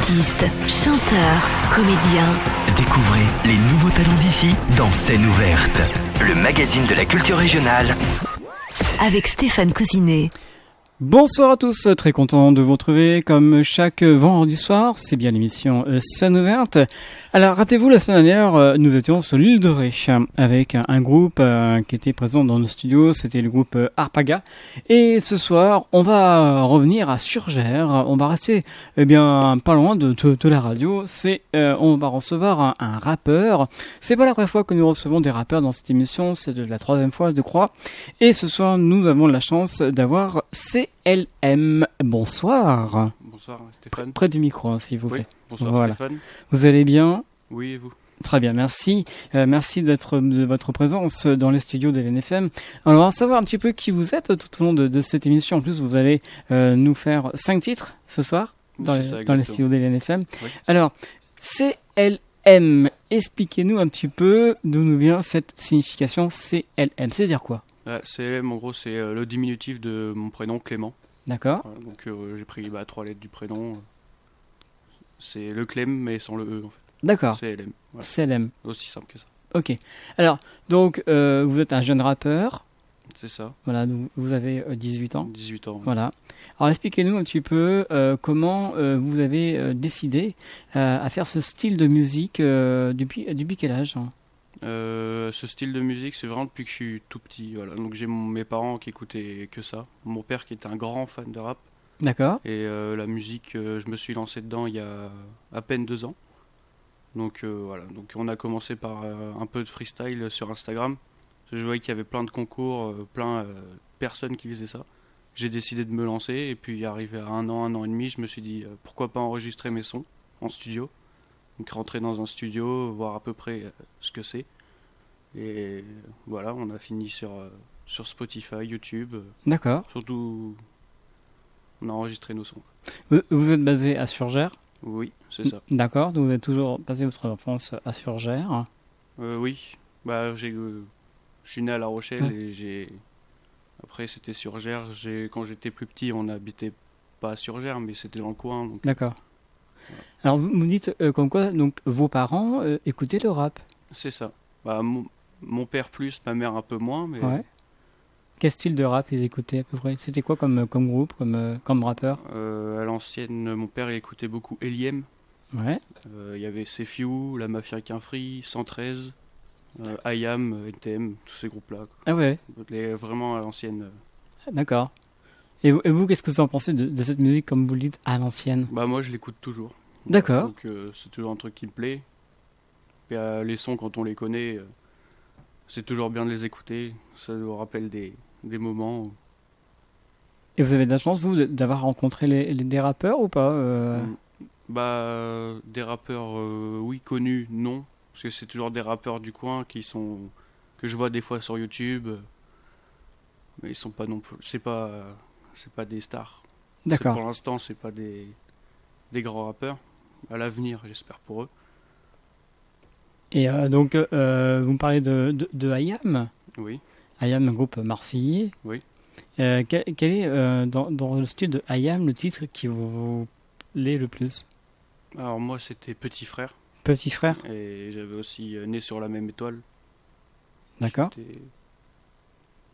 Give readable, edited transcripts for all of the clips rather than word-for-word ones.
Artistes, chanteurs, comédiens. Découvrez les nouveaux talents d'ici dans Scène ouverte, le magazine de la culture régionale. Avec Stéphane Cousinet. Bonsoir à tous, très content de vous retrouver comme chaque vendredi soir, c'est bien l'émission Scène ouverte. Alors rappelez-vous, la semaine dernière, nous étions sur l'île de Ré avec un groupe qui était présent dans nos studios, c'était le groupe Arpaga. Et ce soir, on va revenir à Surgères, on va rester pas loin de la radio, on va recevoir un rappeur. C'est pas la première fois que nous recevons des rappeurs dans cette émission, c'est de la troisième fois je crois. Et ce soir, nous avons la chance d'avoir CLM. Bonsoir. Bonsoir Stéphane. Près du micro, s'il vous plaît. Oui, bonsoir voilà. Stéphane. Vous allez bien ? Oui, et vous ? Très bien, merci. Merci de votre présence dans les studios de l'NFM. Alors, on va savoir un petit peu qui vous êtes tout au long de cette émission. En plus, vous allez nous faire 5 titres ce soir dans les studios de l'NFM. Oui. Alors, CLM, expliquez-nous un petit peu d'où nous vient cette signification CLM. C'est-à-dire quoi ? CLM, en gros, c'est le diminutif de mon prénom Clément. D'accord. Voilà, donc j'ai pris 3 lettres du prénom. C'est le Clem, mais sans le E en fait. D'accord. CLM. Voilà. CLM. Aussi simple que ça. Ok. Alors, donc, vous êtes un jeune rappeur. C'est ça. Voilà, vous avez 18 ans. 18 ans. Oui. Voilà. Alors, expliquez-nous un petit peu comment vous avez décidé à faire ce style de musique depuis quel âge hein ce style de musique, c'est vraiment depuis que je suis tout petit. Voilà. Donc j'ai mes parents qui écoutaient que ça. Mon père qui était un grand fan de rap. D'accord. Et la musique, je me suis lancé dedans il y a à peine 2 ans. Donc voilà. Donc on a commencé par un peu de freestyle sur Instagram. Je voyais qu'il y avait plein de concours, plein de personnes qui faisaient ça. J'ai décidé de me lancer et puis arrivé à 1 an et demi, je me suis dit pourquoi pas enregistrer mes sons en studio. Donc rentrer dans un studio, voir à peu près ce que c'est. Et voilà, on a fini sur Spotify, YouTube. D'accord. Surtout, on a enregistré nos sons. Vous êtes basé à Surgères ? Oui, c'est ça. D'accord, donc vous avez toujours passé votre enfance à Surgères ? Oui, je suis né à La Rochelle et après c'était Surgères. Quand j'étais plus petit, on n'habitait pas à Surgères, mais c'était dans le coin. Donc... D'accord. Voilà. Alors vous dites comme quoi donc vos parents écoutaient le rap ? C'est ça. Mon père plus, ma mère un peu moins. Mais... Ouais. Quel style de rap ils écoutaient à peu près ? C'était quoi comme groupe, comme rappeur ? À l'ancienne, mon père il écoutait beaucoup Eliem. Ouais. Il y avait Sefiu, La Mafia Quinfri, 113, IAM, NTM, tous ces groupes-là. Quoi. Ah ouais. Vraiment à l'ancienne. D'accord. Et vous, qu'est-ce que vous en pensez de cette musique, comme vous le dites, à l'ancienne ? Moi, je l'écoute toujours. D'accord. Donc, c'est toujours un truc qui me plaît. Et, les sons, quand on les connaît, c'est toujours bien de les écouter. Ça nous rappelle des moments. Et vous avez de la chance, vous, d'avoir rencontré des rappeurs ou pas Des rappeurs, oui, connus, non. Parce que c'est toujours des rappeurs du coin que je vois des fois sur YouTube. Mais ils sont pas non plus... C'est pas des stars. D'accord. Pour l'instant, c'est pas des grands rappeurs. À l'avenir, j'espère pour eux. Et donc, vous me parlez de IAM. Oui. IAM, un groupe marseillais. Oui. Quel est, dans le style de IAM, le titre qui vous plaît le plus ? Alors moi, c'était Petit Frère. Petit Frère. Et j'avais aussi Né sur la même étoile. D'accord. Qui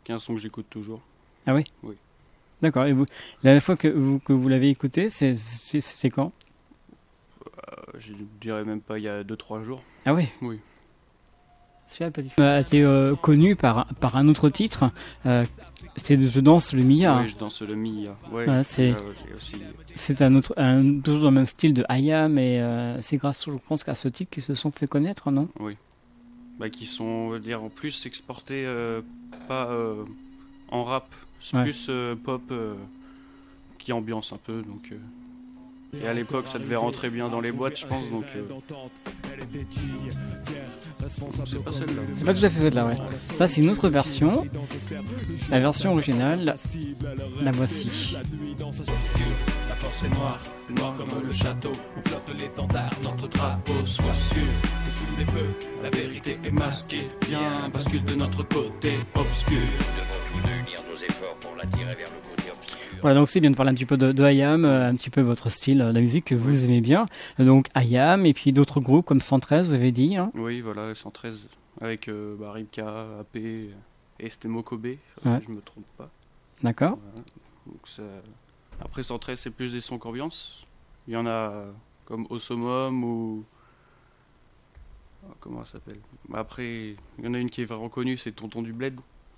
est un son que j'écoute toujours. Ah oui ? Oui. D'accord. Et vous, la dernière fois que vous l'avez écouté, c'est quand ? Je dirais même pas il y a 2-3 jours. Ah oui ? Oui. Celui-là, Petit Frère, a été connu par un autre titre. C'est Je danse le Mia. Oui, Je danse le Mia. Ouais, voilà, c'est toujours dans le même style de IAM, mais c'est grâce, je pense, qu'à ce titre qu'ils se sont fait connaître, non ? Oui. Qui sont, on va dire, en plus exportés pas en rap. C'est plus pop qui ambiance un peu, donc... Et à l'époque, ça devait rentrer bien dans les boîtes, je pense, donc... C'est pas celle-là. C'est pas tout à fait celle-là, ouais. Ça, c'est une autre version. La version originale, la voici. La force est noire comme le château où flotte l'étendard, notre drapeau. Sois sûr que sous les feux, la vérité est masquée. Viens, bascule de notre côté obscur. Nous devons tous unir nos efforts pour l'attirer vers le côté obscur. Voilà, donc c'est bien de parler un petit peu de IAM, un petit peu votre style de musique que vous aimez bien. Donc IAM et puis d'autres groupes comme 113, vous avez dit. Hein. Oui, voilà, 113 avec Ribka, AP et Stemo Kobe, Ouais. si je me trompe pas. D'accord. Voilà. Donc après 113 c'est plus des sons qu'ambiance. Il y en a comme Osomum ou... Comment ça s'appelle? Après, il y en a une qui est vraiment connue, c'est Tonton du Bled.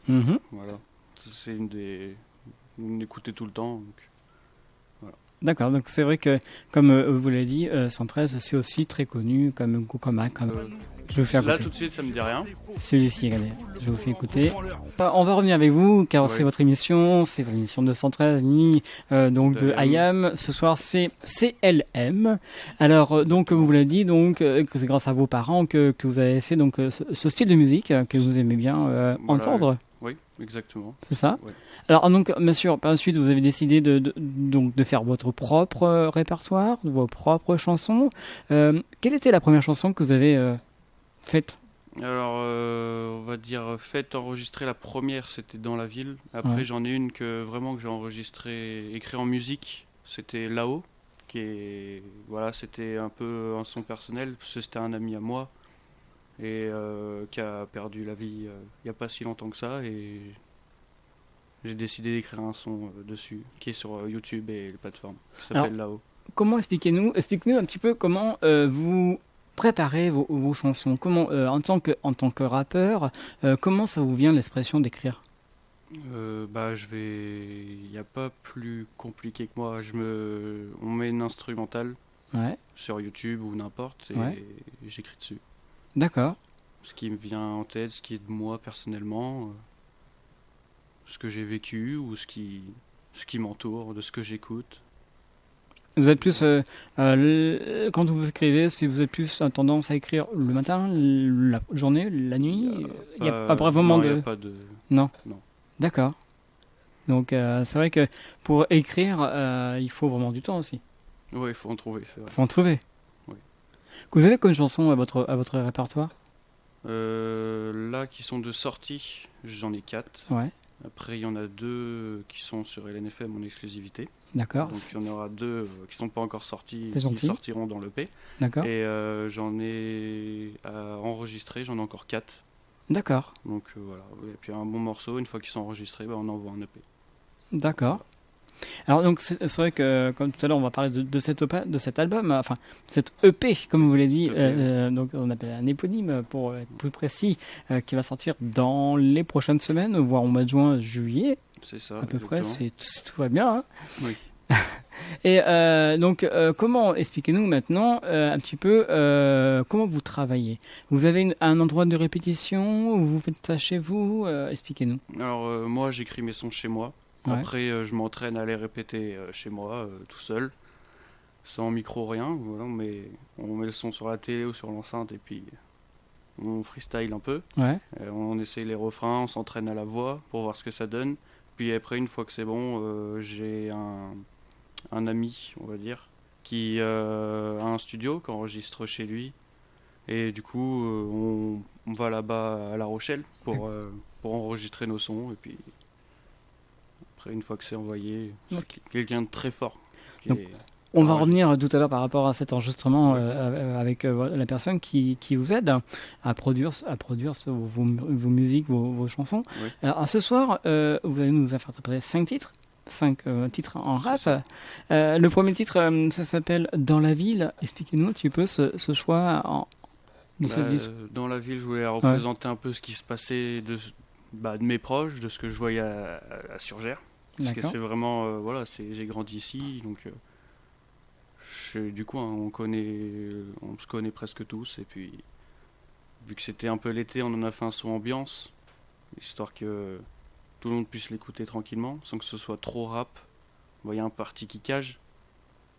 Mhm. Voilà. C'est une écoutait tout le temps. Donc. D'accord, donc c'est vrai que, comme vous l'avez dit, 113 c'est aussi très connu comme Kukomak. Je vais vous faire Là écouter. tout de suite ça me dit rien. Celui-ci, regardez, je vous fais écouter. On va revenir avec vous, car c'est Oui. votre émission, c'est votre émission de 113, donc de IAM. Ce soir, c'est CLM. Alors, donc, comme vous l'avez dit, donc, que c'est grâce à vos parents que vous avez fait donc ce style de musique que vous aimez bien Voilà, entendre. Oui, exactement. C'est ça. Ouais. Alors, donc, bien sûr, par la suite, vous avez décidé donc, de faire votre propre répertoire, vos propres chansons. Quelle était la première chanson que vous avez faite? Alors, on va dire, enregistrer la première, c'était Dans la ville. Après, Ouais. j'en ai une que j'ai enregistrée, écrit en musique. C'était Là-haut, voilà, c'était un peu un son personnel, parce que c'était un ami à moi et qui a perdu la vie il n'y a pas si longtemps que ça, et j'ai décidé d'écrire un son dessus, qui est sur YouTube et les plateformes, qui s'appelle Là-haut. Comment expliquez-nous un petit peu comment vous préparez vos chansons. Comment, en tant que rappeur, comment ça vous vient l'expression d'écrire? Il n'y a pas plus compliqué que moi. On met une instrumentale Ouais, sur YouTube ou n'importe et Ouais. j'écris dessus. d'accord. Ce qui me vient en tête, ce qui est de moi personnellement, ce que j'ai vécu ou ce qui m'entoure, de ce que j'écoute. Vous êtes plus, quand vous écrivez, si vous êtes plus tendance à écrire le matin, la journée, la nuit, il n'y a pas vraiment non, il y de... a pas de... Non. Non. D'accord. Donc c'est vrai que pour écrire, il faut vraiment du temps aussi. Oui, il faut en trouver, c'est vrai. Il faut en trouver. Oui. Vous avez comme chanson à votre répertoire? Là, qui sont de sortie, j'en ai 4. Ouais, Après, il y en a 2 qui sont sur LNFM en exclusivité. d'accord. Donc, il y en aura 2 qui sont pas encore sortis, C'est qui gentil. sortiront dans l'EP. D'accord. Et j'en ai à enregistrer, j'en ai encore 4. D'accord. Donc voilà. Et puis un bon morceau, une fois qu'ils sont enregistrés, on envoie un EP. D'accord. Alors donc c'est vrai que comme tout à l'heure on va parler de cet album, enfin cette EP comme vous l'avez dit, donc on appelle un éponyme pour être plus précis, qui va sortir dans les prochaines semaines, voire au mois de juin, juillet C'est ça. à peu près, exactement. si tout va bien. Hein. Oui. Et donc comment, expliquez-nous maintenant un petit peu comment vous travaillez. Vous avez un endroit de répétition ou vous faites ça chez vous, expliquez-nous. Alors moi j'écris mes sons chez moi. Ouais. Après je m'entraîne à les répéter chez moi tout seul, sans micro rien. Voilà, on met le son sur la télé ou sur l'enceinte et puis on freestyle un peu. Ouais. On essaye les refrains, on s'entraîne à la voix pour voir ce que ça donne. Puis après une fois que c'est bon, j'ai un ami, on va dire, qui a un studio, qui enregistre chez lui. Et du coup, on va là-bas à La Rochelle pour enregistrer nos sons. Et puis, après, une fois que c'est envoyé, c'est Ok. quelqu'un de très fort. Donc, on va revenir tout à l'heure par rapport à cet enregistrement avec la personne qui vous aide à produire vos musiques, vos chansons. Oui. Alors ce soir, vous allez nous interpréter 5 titres. 5 titres en rap. Le premier titre, ça s'appelle Dans la ville. Expliquez-nous un petit peu ce choix de ce titre. Dans la ville, je voulais représenter un peu ce qui se passait de mes proches, de ce que je voyais à Surgères. Parce que D'accord. c'est vraiment, j'ai grandi ici, donc du coup, on se connaît presque tous. Et puis, vu que c'était un peu l'été, on en a fait un son ambiance, histoire que tout le monde puisse l'écouter tranquillement, sans que ce soit trop rap. Il y a un parti qui cage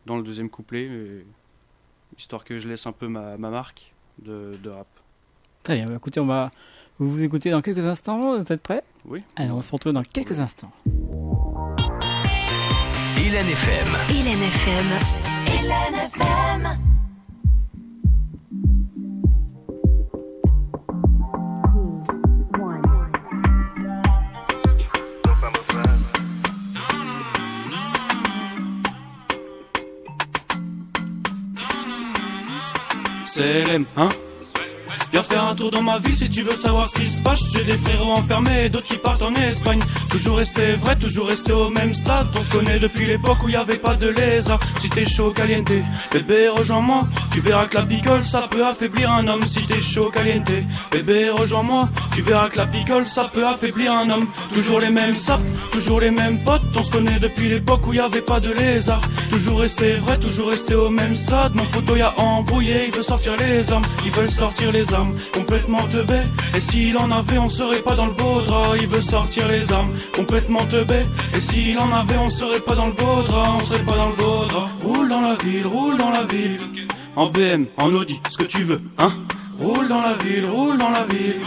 dans le deuxième couplet, histoire que je laisse un peu ma marque de rap. Très bien. Écoutez, vous écoutez dans quelques instants. Vous êtes prêts? Oui. Alors, on se retrouve dans quelques instants. Hélène FM. Hélène FM. Hélène FM. CLM, hein. Viens faire un tour dans ma ville si tu veux savoir ce qui se passe. J'ai des frérots enfermés et d'autres qui partent en Espagne. Toujours resté vrai, toujours resté au même stade. On se connaît depuis l'époque où y avait pas de lézard. Si t'es chaud caliente, bébé rejoins-moi. Tu verras que la picole ça peut affaiblir un homme. Si t'es chaud caliente, bébé rejoins-moi. Tu verras que la picole ça peut affaiblir un homme. Toujours les mêmes sapes, toujours les mêmes potes. On se connaît depuis l'époque où y avait pas de lézard. Toujours resté vrai, toujours resté au même stade. Mon poteau y a embrouillé, il veut sortir les armes. Ils veulent sortir les armes. Complètement teubé. Et s'il en avait on serait pas dans le beau drap. Il veut sortir les armes. Complètement teubé. Et s'il en avait on serait pas dans le beau drap. On serait pas dans le beau drap. Roule dans la ville, roule dans la ville. En BM, en Audi, ce que tu veux, hein. Roule dans la ville, roule dans la ville.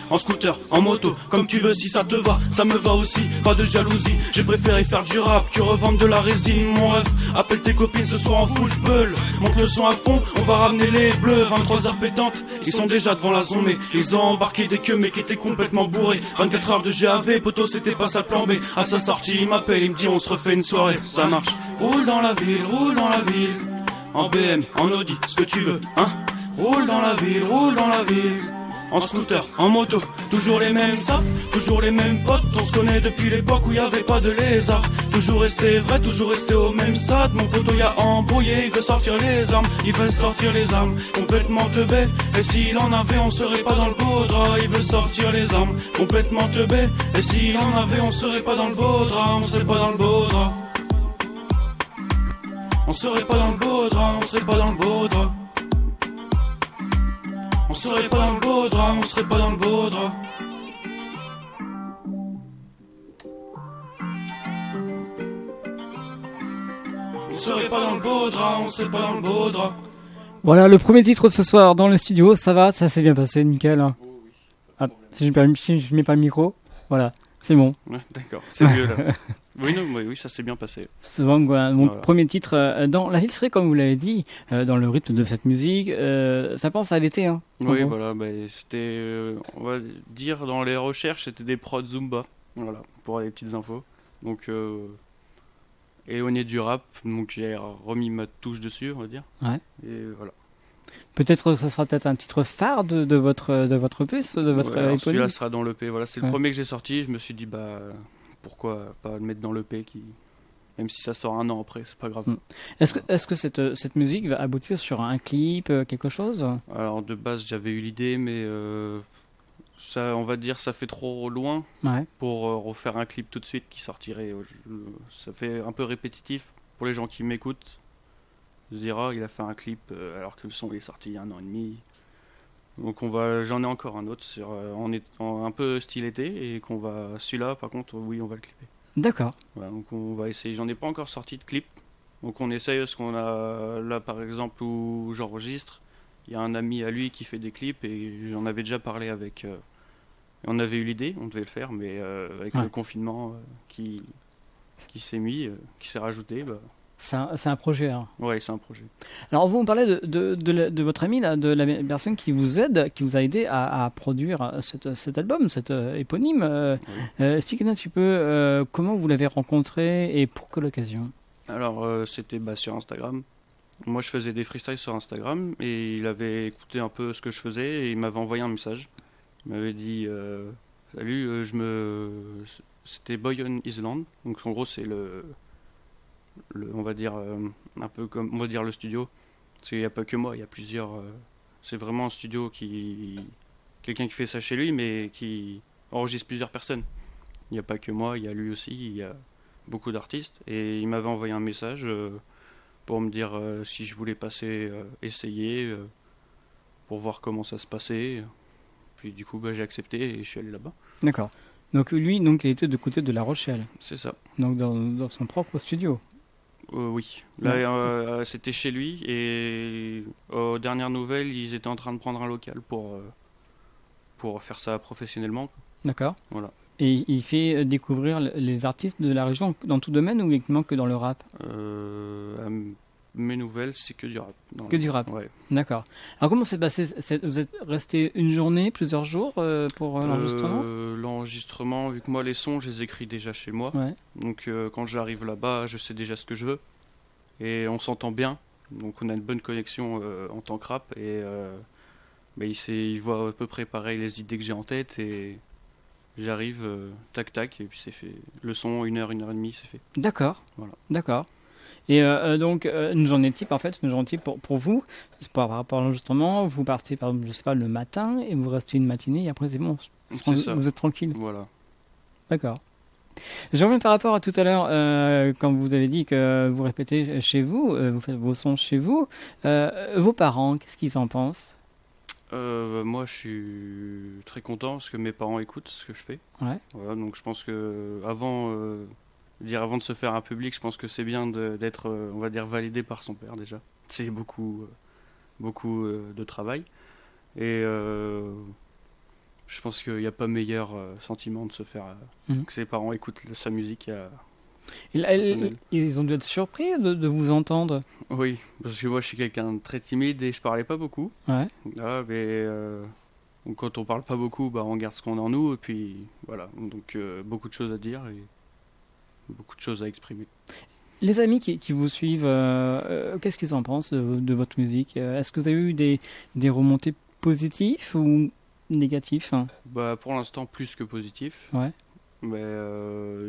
En scooter, en moto, comme tu veux si ça te va, ça me va aussi, pas de jalousie. J'ai préféré faire du rap que revendre de la résine. Mon ref, appelle tes copines ce soir en full spull. Monte le son à fond, on va ramener les bleus. 23h pétantes, ils sont déjà devant la zone. Mais ils ont embarqué des queues mais qui étaient complètement bourrés. 24 heures de GAV, poteau c'était pas sa plan B. À sa sortie il m'appelle, il me dit on se refait une soirée. Ça marche, roule dans la ville, roule dans la ville. En BM, en Audi, ce que tu veux, hein. Roule dans la ville, roule dans la ville. En scooter, en moto, toujours les mêmes sapes, toujours les mêmes potes. On se connaît depuis l'époque où y avait pas de lézard. Toujours resté vrai, toujours resté au même stade. Mon poteau y a embrouillé, il veut sortir les armes. Il veut sortir les armes, complètement teubé. Et s'il en avait on serait pas dans le beau drap. Il veut sortir les armes, complètement teubé. Et s'il en avait on serait pas dans le beau drap. On serait pas dans le beau drap. On serait pas dans le beau drap, on serait pas dans le beau drap. On serait pas dans le beau drap, on serait pas dans le beau drap. On serait pas dans le beau drap, on serait pas dans le beau drap. Voilà, le premier titre de ce soir dans le studio, ça va, ça s'est bien passé, nickel. Ah, si je mets pas le micro, voilà, c'est bon. Ouais, d'accord, c'est mieux là. Oui, ça s'est bien passé. C'est bon, voilà, mon Voilà. premier titre dans la ville serait, comme vous l'avez dit, dans le rythme de cette musique, ça pense à l'été, hein. Oui, Bon. voilà, c'était, on va dire, dans les recherches, c'était des prods Zumba, voilà, pour les petites infos. Donc, éloigné du rap, donc j'ai remis ma touche dessus, on va dire. Ouais. Et voilà. Peut-être, ça sera peut-être un titre phare de votre puce, de votre Ouais, alors éponyme. celui-là sera dans l'EP, voilà, c'est Ouais. le premier que j'ai sorti, je me suis dit, pourquoi pas le mettre dans l'EP, même si ça sort un an après, c'est pas grave. Est-ce que cette musique va aboutir sur un clip, quelque chose? Alors de base j'avais eu l'idée, mais ça, on va dire, ça fait trop loin Ouais. pour refaire un clip tout de suite qui sortirait. Ça fait un peu répétitif pour les gens qui m'écoutent. Se dire, il a fait un clip alors que le son il est sorti il y a 1 an et demi. Donc j'en ai encore un autre un peu style été, et celui-là par contre, oui, on va le clipper. D'accord. Voilà, donc on va essayer. J'en ai pas encore sorti de clip, donc on essaye. Parce qu'on a là par exemple où j'enregistre, il y a un ami à lui qui fait des clips, et j'en avais déjà parlé avec. On avait eu l'idée, on devait le faire, mais avec Ouais. le confinement qui s'est rajouté. C'est un projet, alors. Ouais, c'est un projet. Alors, vous me parlez de votre ami, là, de la personne qui vous a aidé à produire cet album, cet éponyme. Expliquez-nous un petit peu comment vous l'avez rencontré et pour quelle occasion. Alors c'était sur Instagram. Moi je faisais des freestyles sur Instagram, et il avait écouté un peu ce que je faisais, et il m'avait envoyé un message. Il m'avait dit salut, c'était Boy on Island. Donc en gros c'est on va dire un peu comme on va dire le studio. Parce qu'il n'y a pas que moi, il y a plusieurs. C'est vraiment un studio quelqu'un qui fait ça chez lui, mais qui enregistre plusieurs personnes. Il n'y a pas que moi, il y a lui aussi, il y a beaucoup d'artistes. Et il m'avait envoyé un message pour me dire si je voulais passer, essayer, pour voir comment ça se passait. Puis du coup, j'ai accepté et je suis allé là-bas. D'accord. Donc lui, il était de côté de La Rochelle, C'est ça. donc dans son propre studio. Oui. Là, c'était chez lui, et aux dernières nouvelles, ils étaient en train de prendre un local pour faire ça professionnellement. D'accord. Voilà. Et il fait découvrir les artistes de la région dans tout domaine, ou uniquement que dans le rap? À mes nouvelles, c'est que du rap. Que du rap. Ouais. D'accord. Alors comment s'est passé vous êtes resté une journée, plusieurs jours pour l'enregistrement? L'enregistrement, vu que moi les sons, je les écris déjà chez moi. Ouais. Donc quand j'arrive là-bas, je sais déjà ce que je veux. Et on s'entend bien. Donc on a une bonne connexion en tant que rap et il voit à peu près pareil les idées que j'ai en tête et j'arrive, tac tac, et puis c'est fait. Le son, 1 heure et demie, c'est fait. D'accord. Voilà. D'accord. Et donc, une journée type, en fait, une journée type pour vous, c'est par rapport à l'enregistrement, vous partez, par exemple, je sais pas, le matin, et vous restez une matinée, et après c'est bon, C'est ça. vous êtes tranquille. Voilà. D'accord. Je reviens par rapport à tout à l'heure, quand vous avez dit que vous répétez chez vous, vous faites vos sons chez vous. Vos parents, qu'est-ce qu'ils en pensent? Moi, je suis très content parce que mes parents écoutent ce que je fais. Ouais. Voilà, donc je pense que avant de se faire un public, je pense que c'est bien d'être, on va dire, validé par son père déjà. C'est beaucoup de travail. Et je pense qu'il n'y a pas meilleur sentiment de se faire que ses parents écoutent sa musique. Ils ont dû être surpris de vous entendre. Oui, parce que moi je suis quelqu'un de très timide et je parlais pas beaucoup. Ouais. Ah, mais donc quand on parle pas beaucoup, on garde ce qu'on a en nous et puis voilà. Donc beaucoup de choses à dire et beaucoup de choses à exprimer. Les amis qui vous suivent, qu'est-ce qu'ils en pensent de votre musique? Est-ce que vous avez eu des remontées positives ou négatives? Pour l'instant plus que positif. Ouais. Mais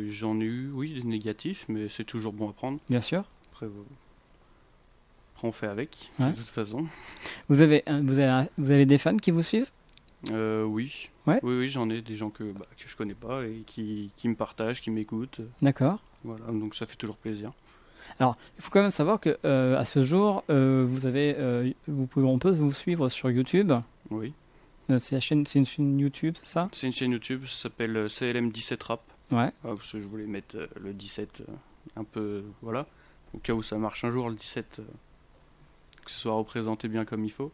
j'en ai eu, oui, des négatifs, mais c'est toujours bon à prendre. Bien sûr. Après on fait avec, Ouais. de toute façon. Vous avez des fans qui vous suivent? Oui. Ouais. Oui, j'en ai des gens que je connais pas et qui me partagent, qui m'écoutent. D'accord. Voilà, donc ça fait toujours plaisir. Alors, il faut quand même savoir que à ce jour, on peut vous suivre sur YouTube. Oui. C'est une chaîne YouTube, c'est ça? C'est une chaîne YouTube, ça s'appelle CLM17 Rap. Ouais. Parce que je voulais mettre le 17 un peu, voilà, au cas où ça marche un jour, le 17, que ce soit représenté bien comme il faut.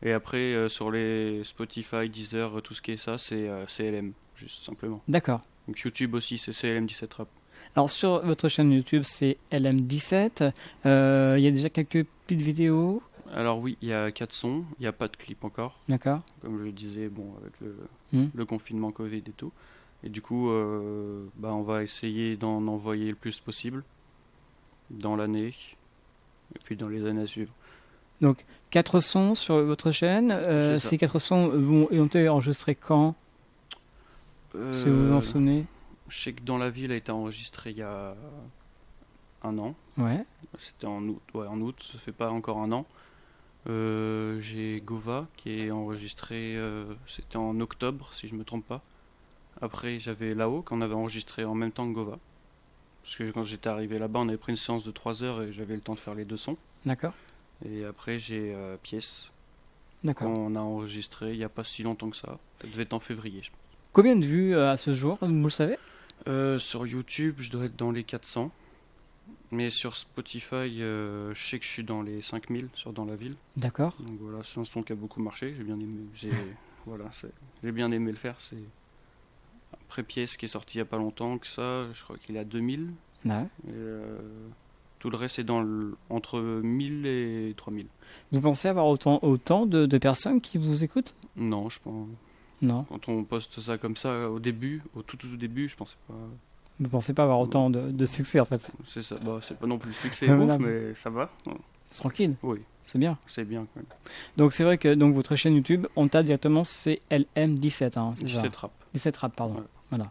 Et après, sur les Spotify, Deezer, tout ce qui est ça, c'est CLM, juste simplement. D'accord. Donc YouTube aussi, c'est CLM17 Rap. Alors, sur votre chaîne YouTube, c'est LM17. Il y a déjà quelques petites vidéos. Alors oui, il y a 4 sons, il n'y a pas de clip encore. D'accord. Comme je le disais, avec Hmm. le confinement Covid et tout. Et du coup, on va essayer d'en envoyer le plus possible dans l'année et puis dans les années à suivre. Donc, 4 sons sur votre chaîne. C'est ça. Ces 4 sons ont été enregistrés quand? Si vous vous en souvenez. Je sais que Dans la ville a été enregistré il y a 1 an. Ouais. C'était en août. Ouais, en août, ça fait pas encore 1 an. J'ai Gova qui est enregistré, c'était en octobre si je me trompe pas. Après j'avais Lao qu'on avait enregistré en même temps que Gova. Parce que quand j'étais arrivé là-bas, on avait pris une séance de 3 heures et j'avais le temps de faire les 2 sons. D'accord. Et après j'ai Pièce D'accord. qu'on a enregistré il n'y a pas si longtemps que ça. Ça devait être en février, je pense. Combien de vues à ce jour, vous le savez? Sur YouTube, je dois être dans les 400. Mais sur Spotify, je sais que je suis dans les 5000 sur Dans la ville. D'accord. Donc voilà, c'est un son qui a beaucoup marché. J'ai bien aimé. J'ai bien aimé le faire. C'est après Pièce qui est sorti il y a pas longtemps que ça. Je crois qu'il est à 2000. Ouais. Et, tout le reste est entre 1000 et 3000. Vous pensez avoir autant de personnes qui vous écoutent? Non, je pense. Non. Quand on poste ça comme ça au début, au tout début, je pensais pas. Vous pensez pas avoir autant de succès en fait? C'est ça. C'est pas non plus le succès Ah, ouf, voilà. mais ça va. C'est tranquille. Oui, C'est bien. c'est bien quand même. Donc c'est vrai que votre chaîne YouTube, on tape directement CLM17. Hein, c'est ça. 17 rap. 17 rap, pardon. Ouais. Voilà.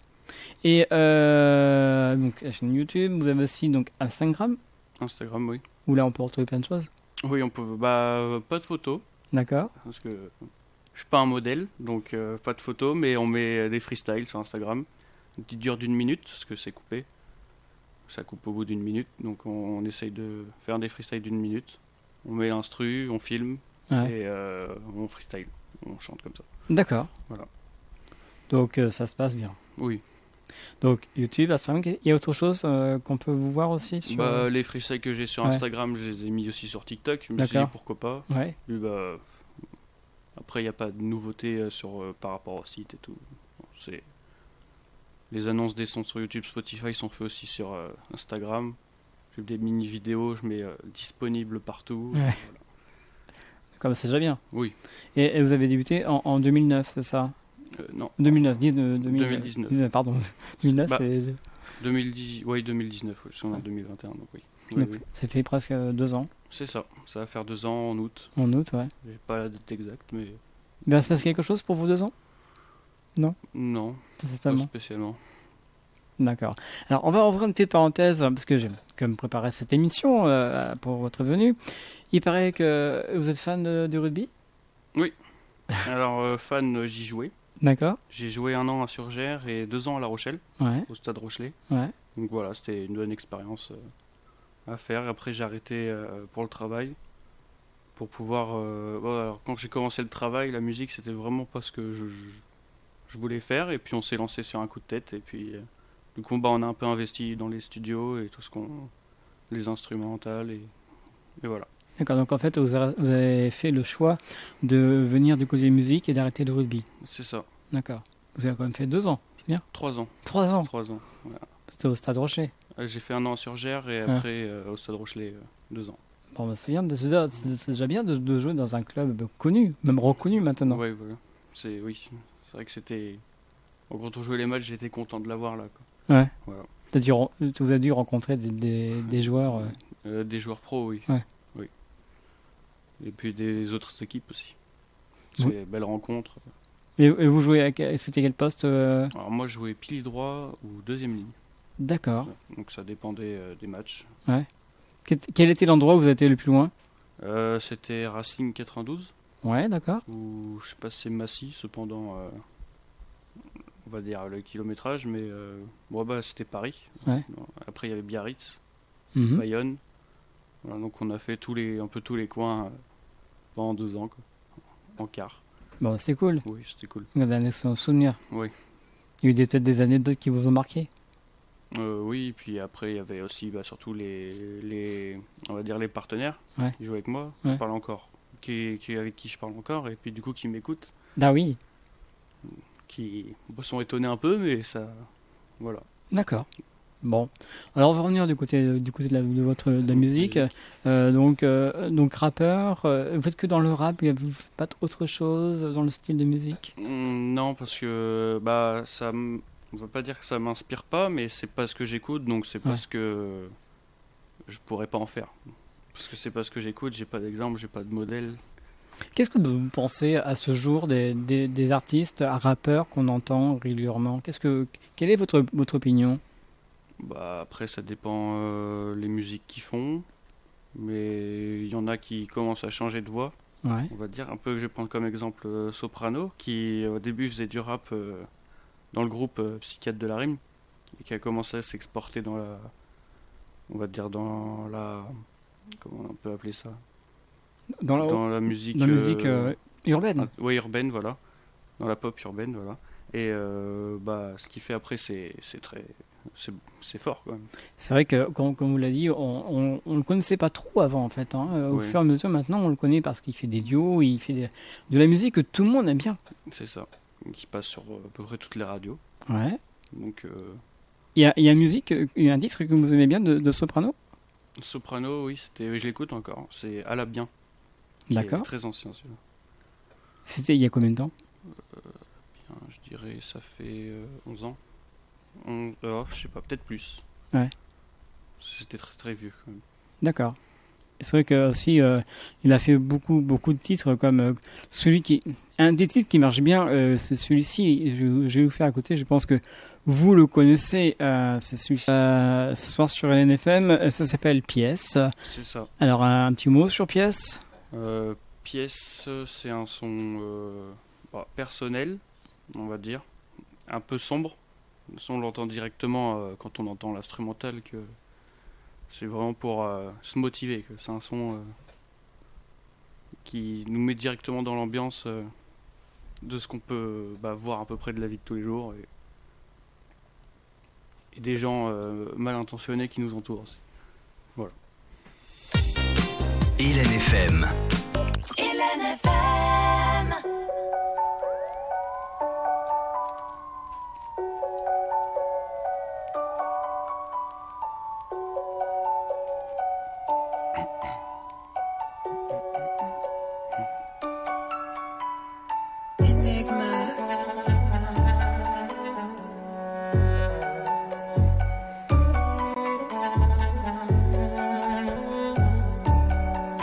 Et donc la chaîne YouTube, vous avez aussi donc Instagram, Instagram, oui. où là on peut retrouver plein de choses. Oui, on peut. Pas de photos. D'accord. Parce que je suis pas un modèle, donc pas de photos, mais on met des freestyles sur Instagram qui durent d'1 minute, parce que c'est coupé. Ça coupe au bout d'1 minute, donc on essaye de faire des freestyles d'1 minute. On met l'instru, on filme, Ouais. et on freestyle, on chante comme ça. D'accord. Voilà. Donc ça se passe bien. Oui. Donc YouTube, Instagram, il y a autre chose qu'on peut vous voir aussi sur... Les freestyles que j'ai sur Ouais. Instagram, je les ai mis aussi sur TikTok. Je me suis dit D'accord. pourquoi pas. Ouais. Et après, il n'y a pas de nouveauté par rapport au site et tout. C'est... Les annonces des sons sur YouTube, Spotify sont faites aussi sur Instagram. J'ai des mini-vidéos, je mets disponibles partout. Ouais. Voilà. D'accord, c'est déjà bien. Oui. Et vous avez débuté en 2009, c'est ça? Non. 2019. Pardon. 2009, Bah, c'est... 2019, oui, parce qu'on est en 2021, donc oui. Oui, Donc, oui. ça fait presque 2 ans. C'est ça. Ça va faire 2 ans en août. En août, ouais. J'ai pas la date exacte, mais Il va se passer quelque chose pour vos 2 ans? non, Pas pas certainement. spécialement. D'accord. Alors, on va ouvrir une petite parenthèse, parce que j'ai comme préparé cette émission pour votre venue. Il paraît que vous êtes fan du rugby? Alors, fan, j'y jouais. D'accord. J'ai joué 1 an à Surgères et 2 ans à La Rochelle, Ouais, au Stade Rochelet. ouais. Donc voilà, c'était une bonne expérience à faire. Après, j'ai arrêté pour le travail. Pour pouvoir. Alors, quand j'ai commencé le travail, la musique, c'était vraiment pas ce que je voulais faire. Et puis, on s'est lancé sur un coup de tête. Et puis, du coup, on a un peu investi dans les studios et tout ce qu'on. Les instrumentales. Et voilà. D'accord, donc en fait, vous avez fait le choix de venir du côté musique et d'arrêter le rugby. C'est ça. D'accord. Vous avez quand même fait 2 ans, c'est bien? 3 ans. 3 ans. 3 ans. Voilà. C'était au Stade Rocher. J'ai fait 1 an à Surgères et après au Stade Rochelet 2 ans. Bon, bah, c'est bien, c'est déjà bien de jouer dans un club connu, même reconnu maintenant. Ouais, voilà. Oui, c'est vrai que c'était. Bon, quand on jouait les matchs, j'étais content de l'avoir là, quoi. Ouais. Voilà. Vous avez dû rencontrer des joueurs. Des joueurs pros, oui. Ouais. Oui. Et puis des autres équipes aussi. Oui. C'est belle rencontre. Et vous jouez c'était quel poste Alors moi, je jouais pilier droit ou deuxième ligne. D'accord. Donc ça dépendait des matchs. Quel était l'endroit où vous avez été le plus loin? C'était Racing 92 Ouais, d'accord. ou je sais pas si c'est Massy, cependant, on va dire le kilométrage, mais c'était Paris. Ouais. Après, il y avait Biarritz, Mhm. Bayonne. Voilà, donc on a fait un peu tous les coins pendant 2 ans, quoi, en quart. Bon, c'est cool. Oui, c'était cool. Vous avez un excellent souvenir. Oui. Il y a eu peut-être des anecdotes qui vous ont marqué. Oui, puis après il y avait aussi surtout on va dire les partenaires Ouais. qui jouaient avec moi, Ouais. je parle encore, avec qui je parle encore, et puis du coup qui m'écoutent, Ah oui, qui sont étonnés un peu, mais ça, voilà. d'accord. Bon, alors on va revenir du côté de la musique. Oui. Donc rappeur, vous faites que dans le rap, vous faites pas autre chose dans le style de musique? Non, parce que on veut pas dire que ça m'inspire pas, mais c'est pas ce que j'écoute, donc c'est pas Ouais. ce que je pourrais pas en faire. Parce que c'est pas ce que j'écoute, j'ai pas d'exemple, j'ai pas de modèle. Qu'est-ce que vous pensez à ce jour des artistes, rappeurs qu'on entend régulièrement? Quelle est votre opinion? Après ça dépend les musiques qu'ils font, mais il y en a qui commencent à changer de voix. Ouais. On va dire un peu, je vais prendre comme exemple Soprano, qui au début faisait du rap dans le groupe Psychiatre de la Rime, et qui a commencé à s'exporter dans la, on va dire dans la, comment on peut appeler ça, dans la musique, urbaine. ouais, urbaine, voilà, dans la pop urbaine, voilà. Et ce qu'il fait après, c'est fort quand même. C'est vrai que, comme vous l'avez dit, on le connaissait pas trop avant en fait. Au Oui. fur et à mesure, maintenant, on le connaît parce qu'il fait des duos, il fait de la musique que tout le monde aime bien. C'est ça, qui passe sur à peu près toutes les radios. Ouais. Donc Il y a un titre que vous aimez bien de Soprano? Soprano, oui, je l'écoute encore. C'est À la bien. Qui est D'accord. très ancien celui-là. C'était il y a combien de temps? Je dirais ça fait 11 ans. Je sais pas, peut-être plus. Ouais. C'était très très vieux quand même. D'accord. Et c'est vrai que aussi, il a fait beaucoup de titres comme un des titres qui marche bien, c'est celui-ci. Je vais vous faire à côté. Je pense que vous le connaissez. C'est celui-ci. Ce soir sur LNFM, ça s'appelle Pièce. C'est ça. Alors un petit mot sur Pièce. Pièce, c'est un son personnel, on va dire, un peu sombre. On l'entend directement quand on entend l'instrumental que c'est vraiment pour se motiver. Que c'est un son qui nous met directement dans l'ambiance de ce qu'on peut voir à peu près de la vie de tous les jours et des gens mal intentionnés qui nous entourent aussi. Voilà. Hélène FM. Hélène FM.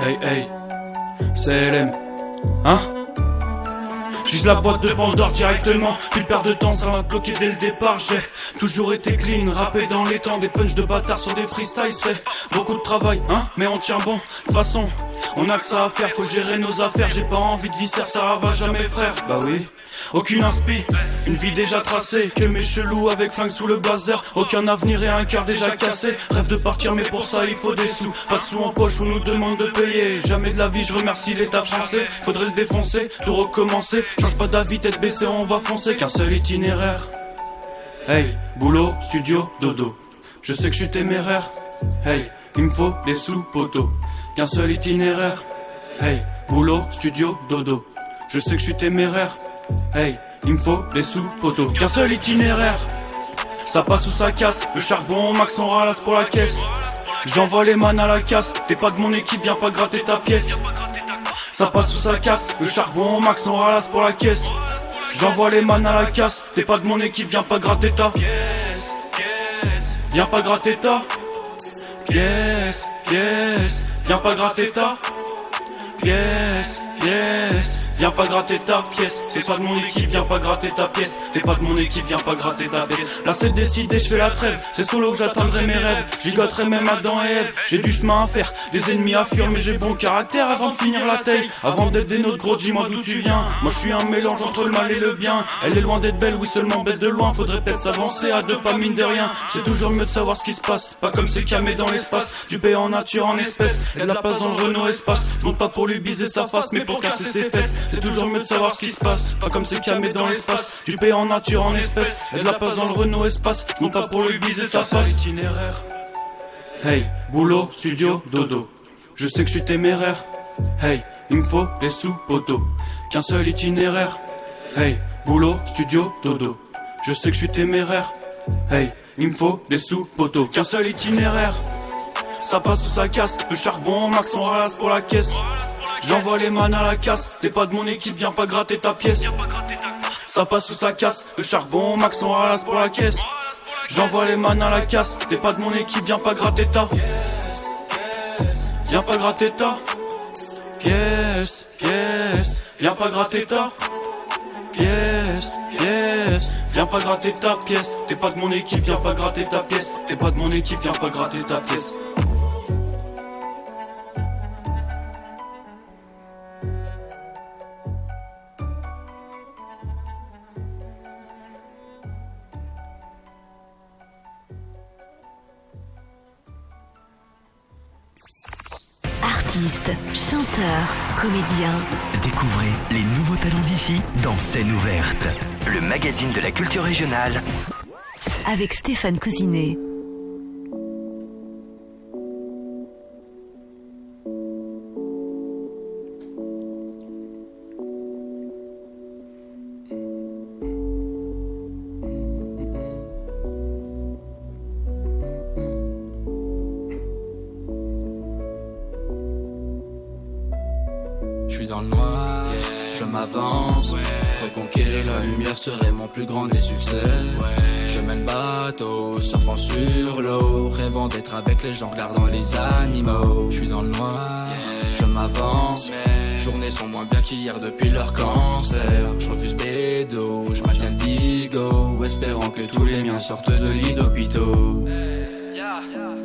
Hey hey, CLM, hein? J'lise la boîte de Pandore directement. Plus de perte de temps, ça m'a bloqué dès le départ. J'ai toujours été clean, rappé dans les temps. Des punchs de bâtards sur des freestyles. C'est beaucoup de travail, hein, mais on tient bon. De toute façon, on a que ça à faire, faut gérer nos affaires. J'ai pas envie de viscère, ça va jamais frère. Bah oui, aucune inspi, une vie déjà tracée. Que mes chelous avec flingue sous le blazer. Aucun avenir et un cœur déjà cassé. Rêve de partir mais pour ça il faut des sous. Pas de sous en poche, on nous demande de payer. Jamais de la vie je remercie l'état français. Faudrait le défoncer, tout recommencer. Change pas d'avis, tête baissée, on va foncer. Qu'un seul itinéraire. Hey, boulot, studio, dodo. Je sais que je suis téméraire. Hey, il me faut des sous, poteau. Qu'un seul itinéraire. Hey, boulot, studio, dodo. Je sais que je suis téméraire. Hey, il me faut des sous, poteau. Qu'un seul itinéraire. Ça passe ou ça casse. Le charbon, max, on ralasse pour la caisse. J'envoie les man à la casse. T'es pas de mon équipe, viens pas gratter ta pièce. Ça passe ou ça casse. Le charbon, max, on ralasse pour la caisse. J'envoie les man à la casse. T'es pas de mon équipe, viens pas gratter ta pièce. Viens pas gratter ta pièce. Viens pas gratter ta pièce. Viens pas gratter ta pièce. T'es pas de mon équipe, viens pas gratter ta pièce. T'es pas de mon équipe, viens pas gratter ta pièce. Là c'est décidé, je fais la trêve. C'est solo que j'atteindrai mes rêves. Gigoterai même Adam et Ève. J'ai du chemin à faire, des ennemis à fuir. Mais j'ai bon caractère avant de finir la taille. Avant d'être des nôtres gros, dis-moi d'où tu viens. Moi je suis un mélange entre le mal et le bien. Elle est loin d'être belle, oui seulement bête de loin. Faudrait peut-être s'avancer à deux pas mine de rien. C'est toujours mieux de savoir ce qui se passe. Pas comme c'est camé dans l'espace. Du paix en nature, en espèces. Y'a de la place dans le Renault Espace. Je monte pas pour lui biser sa face, mais pour casser ses fesses. C'est toujours mieux de savoir ce qui se passe, pas comme c'est camé dans l'espace. Du paix en nature, en espèces. Et de la place dans le Renault Espace. Non pas pour lui biser sa face. Itinéraire. Hey, boulot, studio, dodo. Je sais que je suis téméraire. Hey, il me faut des sous, poteau. Qu'un seul itinéraire. Hey, boulot, studio, dodo. Je sais que je suis téméraire. Hey, il me faut des sous, poteau. Qu'un seul itinéraire. Ça passe ou ça casse. Le charbon, max, on ralasse pour la caisse. J'envoie les man à la casse. T'es pas de mon équipe, viens pas gratter ta pièce. Ça passe ou ça casse. Le charbon, max, on ralasse pour la caisse. J'envoie les man à la casse. T'es pas de mon équipe, viens pas gratter ta viens pas gratter ta pièce. Viens pas gratter ta pièce. Viens pas gratter ta pièce. T'es pas de mon équipe, viens pas gratter ta pièce. T'es pas de mon équipe, viens pas gratter ta pièce. Artistes, chanteurs, comédiens. Découvrez les nouveaux talents d'ici dans Scène ouverte, le magazine de la culture régionale. Avec Stéphane Cousinet. Je suis dans le noir, je m'avance. Reconquérir la lumière serait mon plus grand des succès. Je mène bateau, surfant sur l'eau, rêvant d'être avec les gens, regardant les animaux. Je suis dans le noir, je m'avance. Journées sont moins bien qu'hier depuis leur cancer. Je refuse bédo, je maintiens le bigot, espérant que tous les miens sortent de lits d'hôpitaux.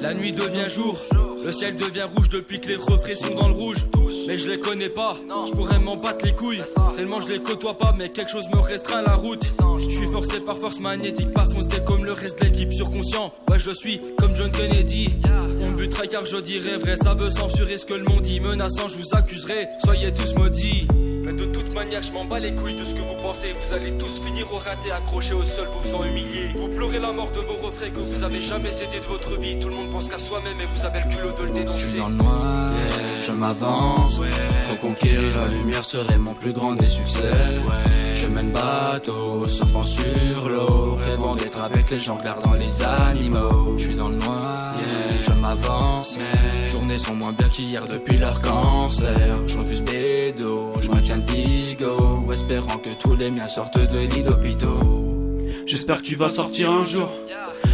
La nuit devient jour, le ciel devient rouge depuis que les refrains sont dans le rouge. Mais je les connais pas, je pourrais m'en battre les couilles. Tellement je les côtoie pas, mais quelque chose me restreint la route. Je suis forcé par force magnétique, pas foncé comme le reste de l'équipe surconscient. Ouais, je suis comme John Kennedy. On butera car je dirais vrai, ça veut censurer ce que le monde dit. Menaçant, je vous accuserai, soyez tous maudits. Mais de toute manière, je m'en bats les couilles de ce que vous pensez. Vous allez tous finir au raté, accrochés au sol, vous vous humilier. Vous pleurez la mort de vos refrains que vous avez jamais cédé de votre vie. Tout le monde pense qu'à soi-même et vous avez le culot de le dénoncer. Je suis dans le noir, je m'avance. Reconquérir la lumière serait mon plus grand des succès. Je mène bateau, surfant sur l'eau, rêvant d'être avec les gens, regardant les animaux. Je suis dans le noir, je m'avance. Journées sont moins bien qu'hier depuis leur cancer. Je refuse bédo, je maintiens le bigot, espérant que tous les miens sortent de lits d'hôpitaux. J'espère que tu vas sortir un jour.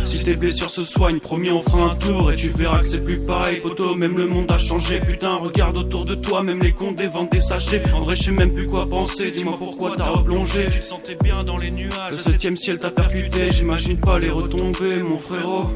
Si tes blessures se soignent. Promis on fera un tour et tu verras que c'est plus pareil. Poto, même le monde a changé. Putain regarde autour de toi, même les condés vendent des sachets. En vrai je sais même plus quoi penser, dis-moi pourquoi t'as replongé. Tu te sentais bien dans les nuages, le 7ème ciel t'a percuté. J'imagine pas les retombées mon frérot.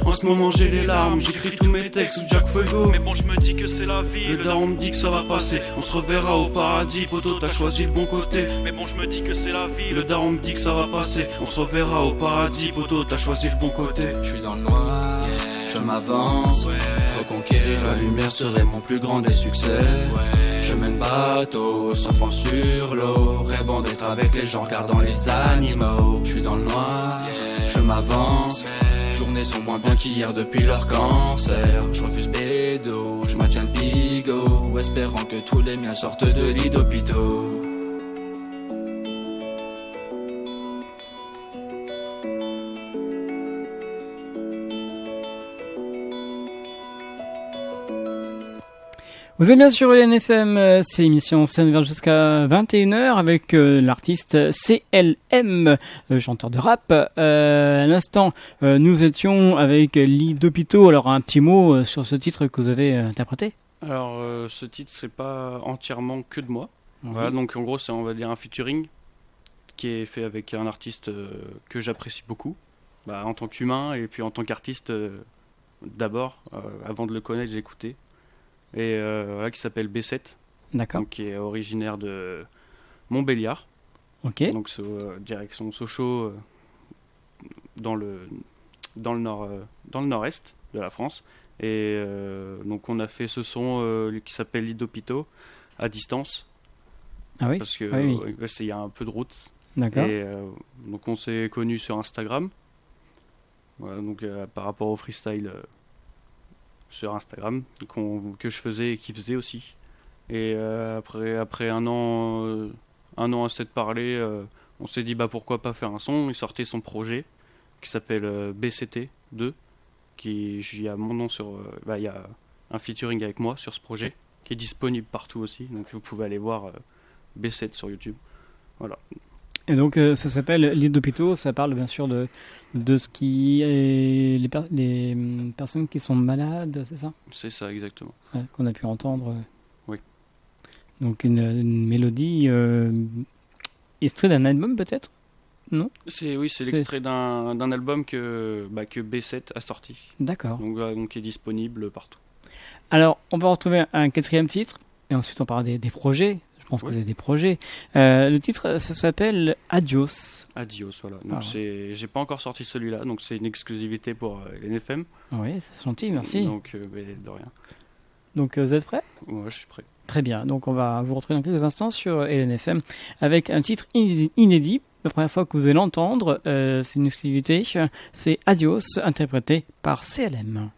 En ce moment j'ai les larmes, j'écris tous mes textes sous Jack Fuego. Mais bon je me dis que c'est la vie, le daron me dit que ça va passer. On se reverra au paradis, poto t'as choisi le bon côté. Mais bon je me dis que c'est la vie, le daron me dit que ça va passer. On se reverra au paradis, poto t'as choisi le bon côté. Je suis dans le noir, je m'avance, reconquérir la lumière serait mon plus grand des succès. Je mène bateau, surfant sur l'eau, rêvant d'être avec les gens, regardant les animaux. Je suis dans le noir, je m'avance, journées sont moins bien qu'hier depuis leur cancer. Je refuse bédo, je maintiens le bigot, espérant que tous les miens sortent de lits d'hôpitaux. Vous êtes bien sur LNFM, c'est l'émission Scène Verte jusqu'à 21h avec l'artiste CLM, chanteur de rap. À l'instant, nous étions avec Lit d'hôpitaux. Alors un petit mot sur ce titre que vous avez interprété. Alors ce titre c'est pas entièrement que de moi. Voilà, donc en gros c'est on va dire un featuring qui est fait avec un artiste que j'apprécie beaucoup, en tant qu'humain et puis en tant qu'artiste d'abord. Avant de le connaître j'ai écouté. Et voilà, qui s'appelle B7. D'accord. Donc, qui est originaire de Montbéliard. Ok. Donc direction Sochaux, dans le nord-est de la France. Et donc on a fait ce son qui s'appelle Lit d'hôpitaux à distance. Ah oui. Parce que il y a un peu de route. D'accord. Et donc on s'est connus sur Instagram. Voilà, donc par rapport au freestyle. Sur Instagram que je faisais et qu'il faisait aussi. Et après un an à s'être parlé, on s'est dit pourquoi pas faire un son. Il sortait son projet qui s'appelle BCT2, il y a mon nom sur il y a un featuring avec moi sur ce projet qui est disponible partout aussi, donc vous pouvez aller voir B7 sur YouTube. Voilà. Et donc ça s'appelle Lit d'hôpitaux, ça parle bien sûr de ce qui est les personnes qui sont malades, c'est ça ? C'est ça, exactement. Ouais, qu'on a pu entendre. Oui. Donc une mélodie extrait d'un album peut-être ? Non ? C'est l'extrait d'un album que B7 a sorti. D'accord. Donc qui est disponible partout. Alors on va retrouver un quatrième titre et ensuite on parlera des projets. Je pense que vous avez des projets. Le titre, ça s'appelle Adios. Adios, voilà. Donc j'ai pas encore sorti celui-là, donc c'est une exclusivité pour LNFM. Oui, c'est gentil, merci. Donc de rien. Donc vous êtes prêts ? Ouais, je suis prêt. Très bien. Donc on va vous retrouver dans quelques instants sur LNFM avec un titre inédit. La première fois que vous allez l'entendre, c'est une exclusivité. C'est Adios, interprété par CLM.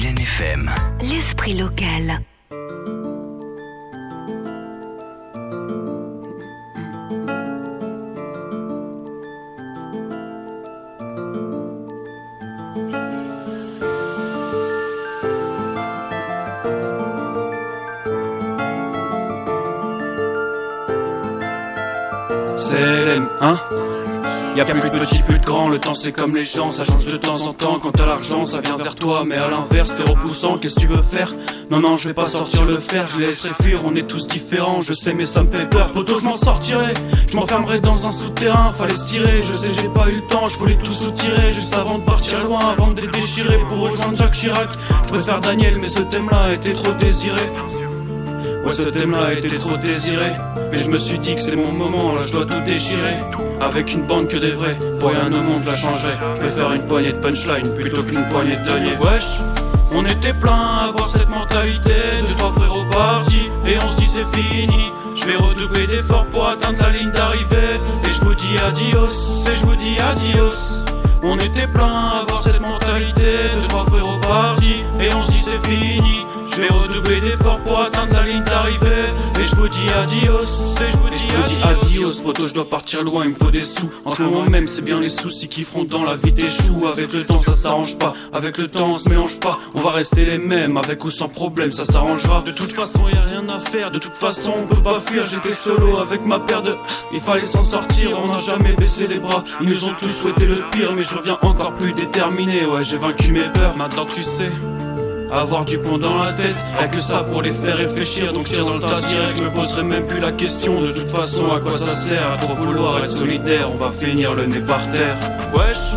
LNFM. L'esprit local. CLM, hein? Y'a plus de petits, plus de grands, le temps c'est comme les gens, ça change de temps en temps, quand t'as l'argent ça vient vers toi, mais à l'inverse t'es repoussant, qu'est-ce que tu veux faire? Non je vais pas sortir le fer, je les laisserai fuir, on est tous différents, je sais mais ça me fait peur, poto je m'en sortirai, je m'enfermerai dans un souterrain, fallait se tirer, je sais j'ai pas eu le temps, je voulais tout soutirer, juste avant de partir loin, avant de les déchirer, pour rejoindre Jacques Chirac, je préfère Daniel mais ce thème là était trop désiré. Ouais ce thème là était trop désiré, mais je me suis dit que c'est mon moment, là je dois tout déchirer. Avec une bande que des vrais, pour rien au monde je la changerais. Je vais faire une poignée de punchline plutôt qu'une poignée de deniers. Wesh, on était plein à avoir cette mentalité, deux trois frérots partis, et on se dit c'est fini. Je vais redoubler d'efforts pour atteindre la ligne d'arrivée, et je vous dis adios, et je vous dis adios. On était plein à avoir cette mentalité, deux trois frérots partis, et on se dit c'est fini. Je vais redoubler d'efforts pour atteindre la ligne d'arrivée, et je vous dis adios, et je vous dis adios. adios. Poto, je dois partir loin, il me faut des sous. En ce moment même, c'est bien les soucis qui feront dans la vie t'échoues. Avec le temps, ça s'arrange pas. Avec le temps, on se mélange pas. On va rester les mêmes, avec ou sans problème, ça s'arrangera. De toute façon, y a rien à faire. De toute façon, on peut pas fuir. J'étais solo avec ma paire de... Il fallait s'en sortir, on n'a jamais baissé les bras. Ils nous ont tous souhaité le pire, mais je reviens encore plus déterminé. Ouais, j'ai vaincu mes peurs, maintenant tu sais. Avoir du pont dans la tête, y'a que ça pour les faire réfléchir. Donc je tire dans le tas direct, je me poserai même plus la question. De toute façon, à quoi ça sert? À trop vouloir être solidaire, on va finir le nez par terre. Wesh,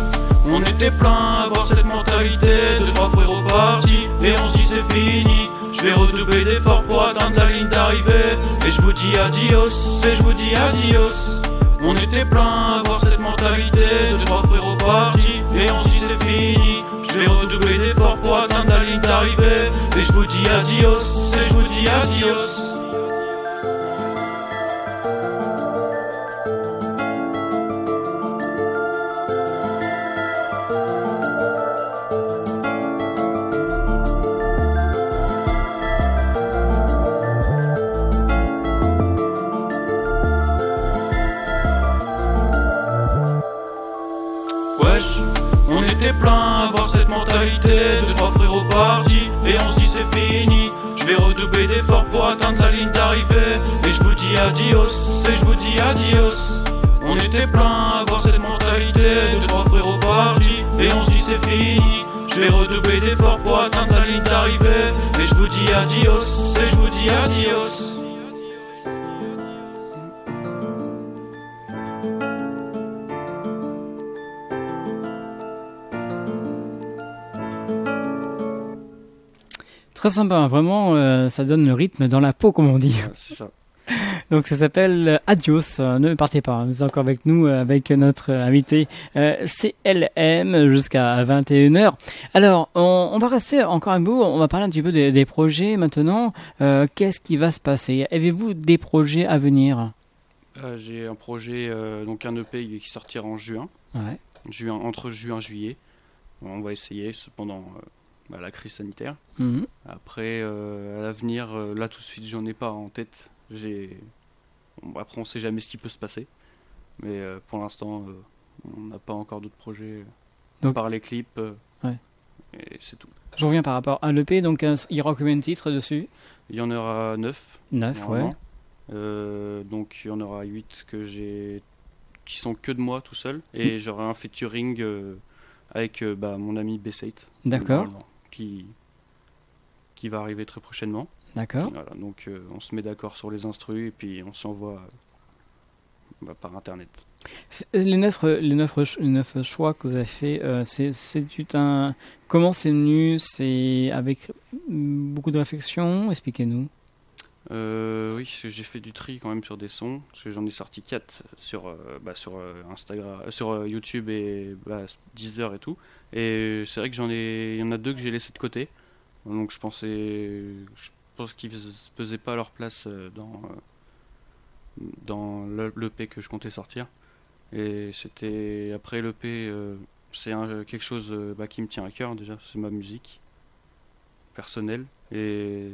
on était plein à avoir cette mentalité. De trois frérots partis, et on se dit c'est fini. Je vais redoubler d'efforts pour atteindre la ligne d'arrivée. Et je vous dis adios, et je vous dis adios. On était plein à avoir cette mentalité. De trois frérots partis, et on se dit c'est fini. Je vais redoubler d'efforts pour atteindre la ligne d'arrivée. Et je vous dis adios, et je vous dis adios. Wesh, on était plein à avoir cette mentalité. De trois frérots partis, et on se dit c'est fini. Je vais redoubler d'efforts pour atteindre la ligne d'arrivée. Et je vous dis adios, et je vous dis adios. On était plein à avoir cette mentalité. De trois frérots partis, et on se dit c'est fini. Je vais redoubler d'efforts pour atteindre la ligne d'arrivée. Et je vous dis adios, et je vous dis adios. Très sympa, vraiment, ça donne le rythme dans la peau, comme on dit. Ouais, c'est ça. Donc ça s'appelle Adios, ne partez pas, vous êtes encore avec nous, avec notre invité CLM jusqu'à 21h. Alors, on va rester encore un bout, on va parler un petit peu des projets maintenant. Qu'est-ce qui va se passer? Avez-vous des projets à venir? J'ai un projet, donc un EP qui sortira en juin. Ouais. Entre juin et juillet. On va essayer pendant la crise sanitaire. Mhm. Après, à l'avenir, là tout de suite, j'en ai pas en tête. Après, on sait jamais ce qui peut se passer. Mais pour l'instant, on n'a pas encore d'autres projets. Donc, par les clips. ouais. Et c'est tout. Je reviens par rapport à l'EP, donc il y aura combien de titres dessus? Il y en aura 9. 9, ouais. Donc il y en aura 8 qui sont que de moi tout seul. Et j'aurai un featuring avec mon ami B-Sate. D'accord. Qui va arriver très prochainement. D'accord. Voilà, donc on se met d'accord sur les instrus et puis on s'envoie par internet. Les neuf choix que vous avez fait, comment c'est venu? C'est avec beaucoup de réflexion? Expliquez-nous. Oui, j'ai fait du tri quand même sur des sons, parce que j'en ai sorti 4 sur Instagram, sur YouTube et Deezer et tout. Et c'est vrai que il y en a 2 que j'ai laissé de côté. Donc je pense qu'ils se faisaient pas leur place dans l'EP que je comptais sortir. Et c'était après l'EP, c'est quelque chose qui me tient à cœur déjà, c'est ma musique personnelle et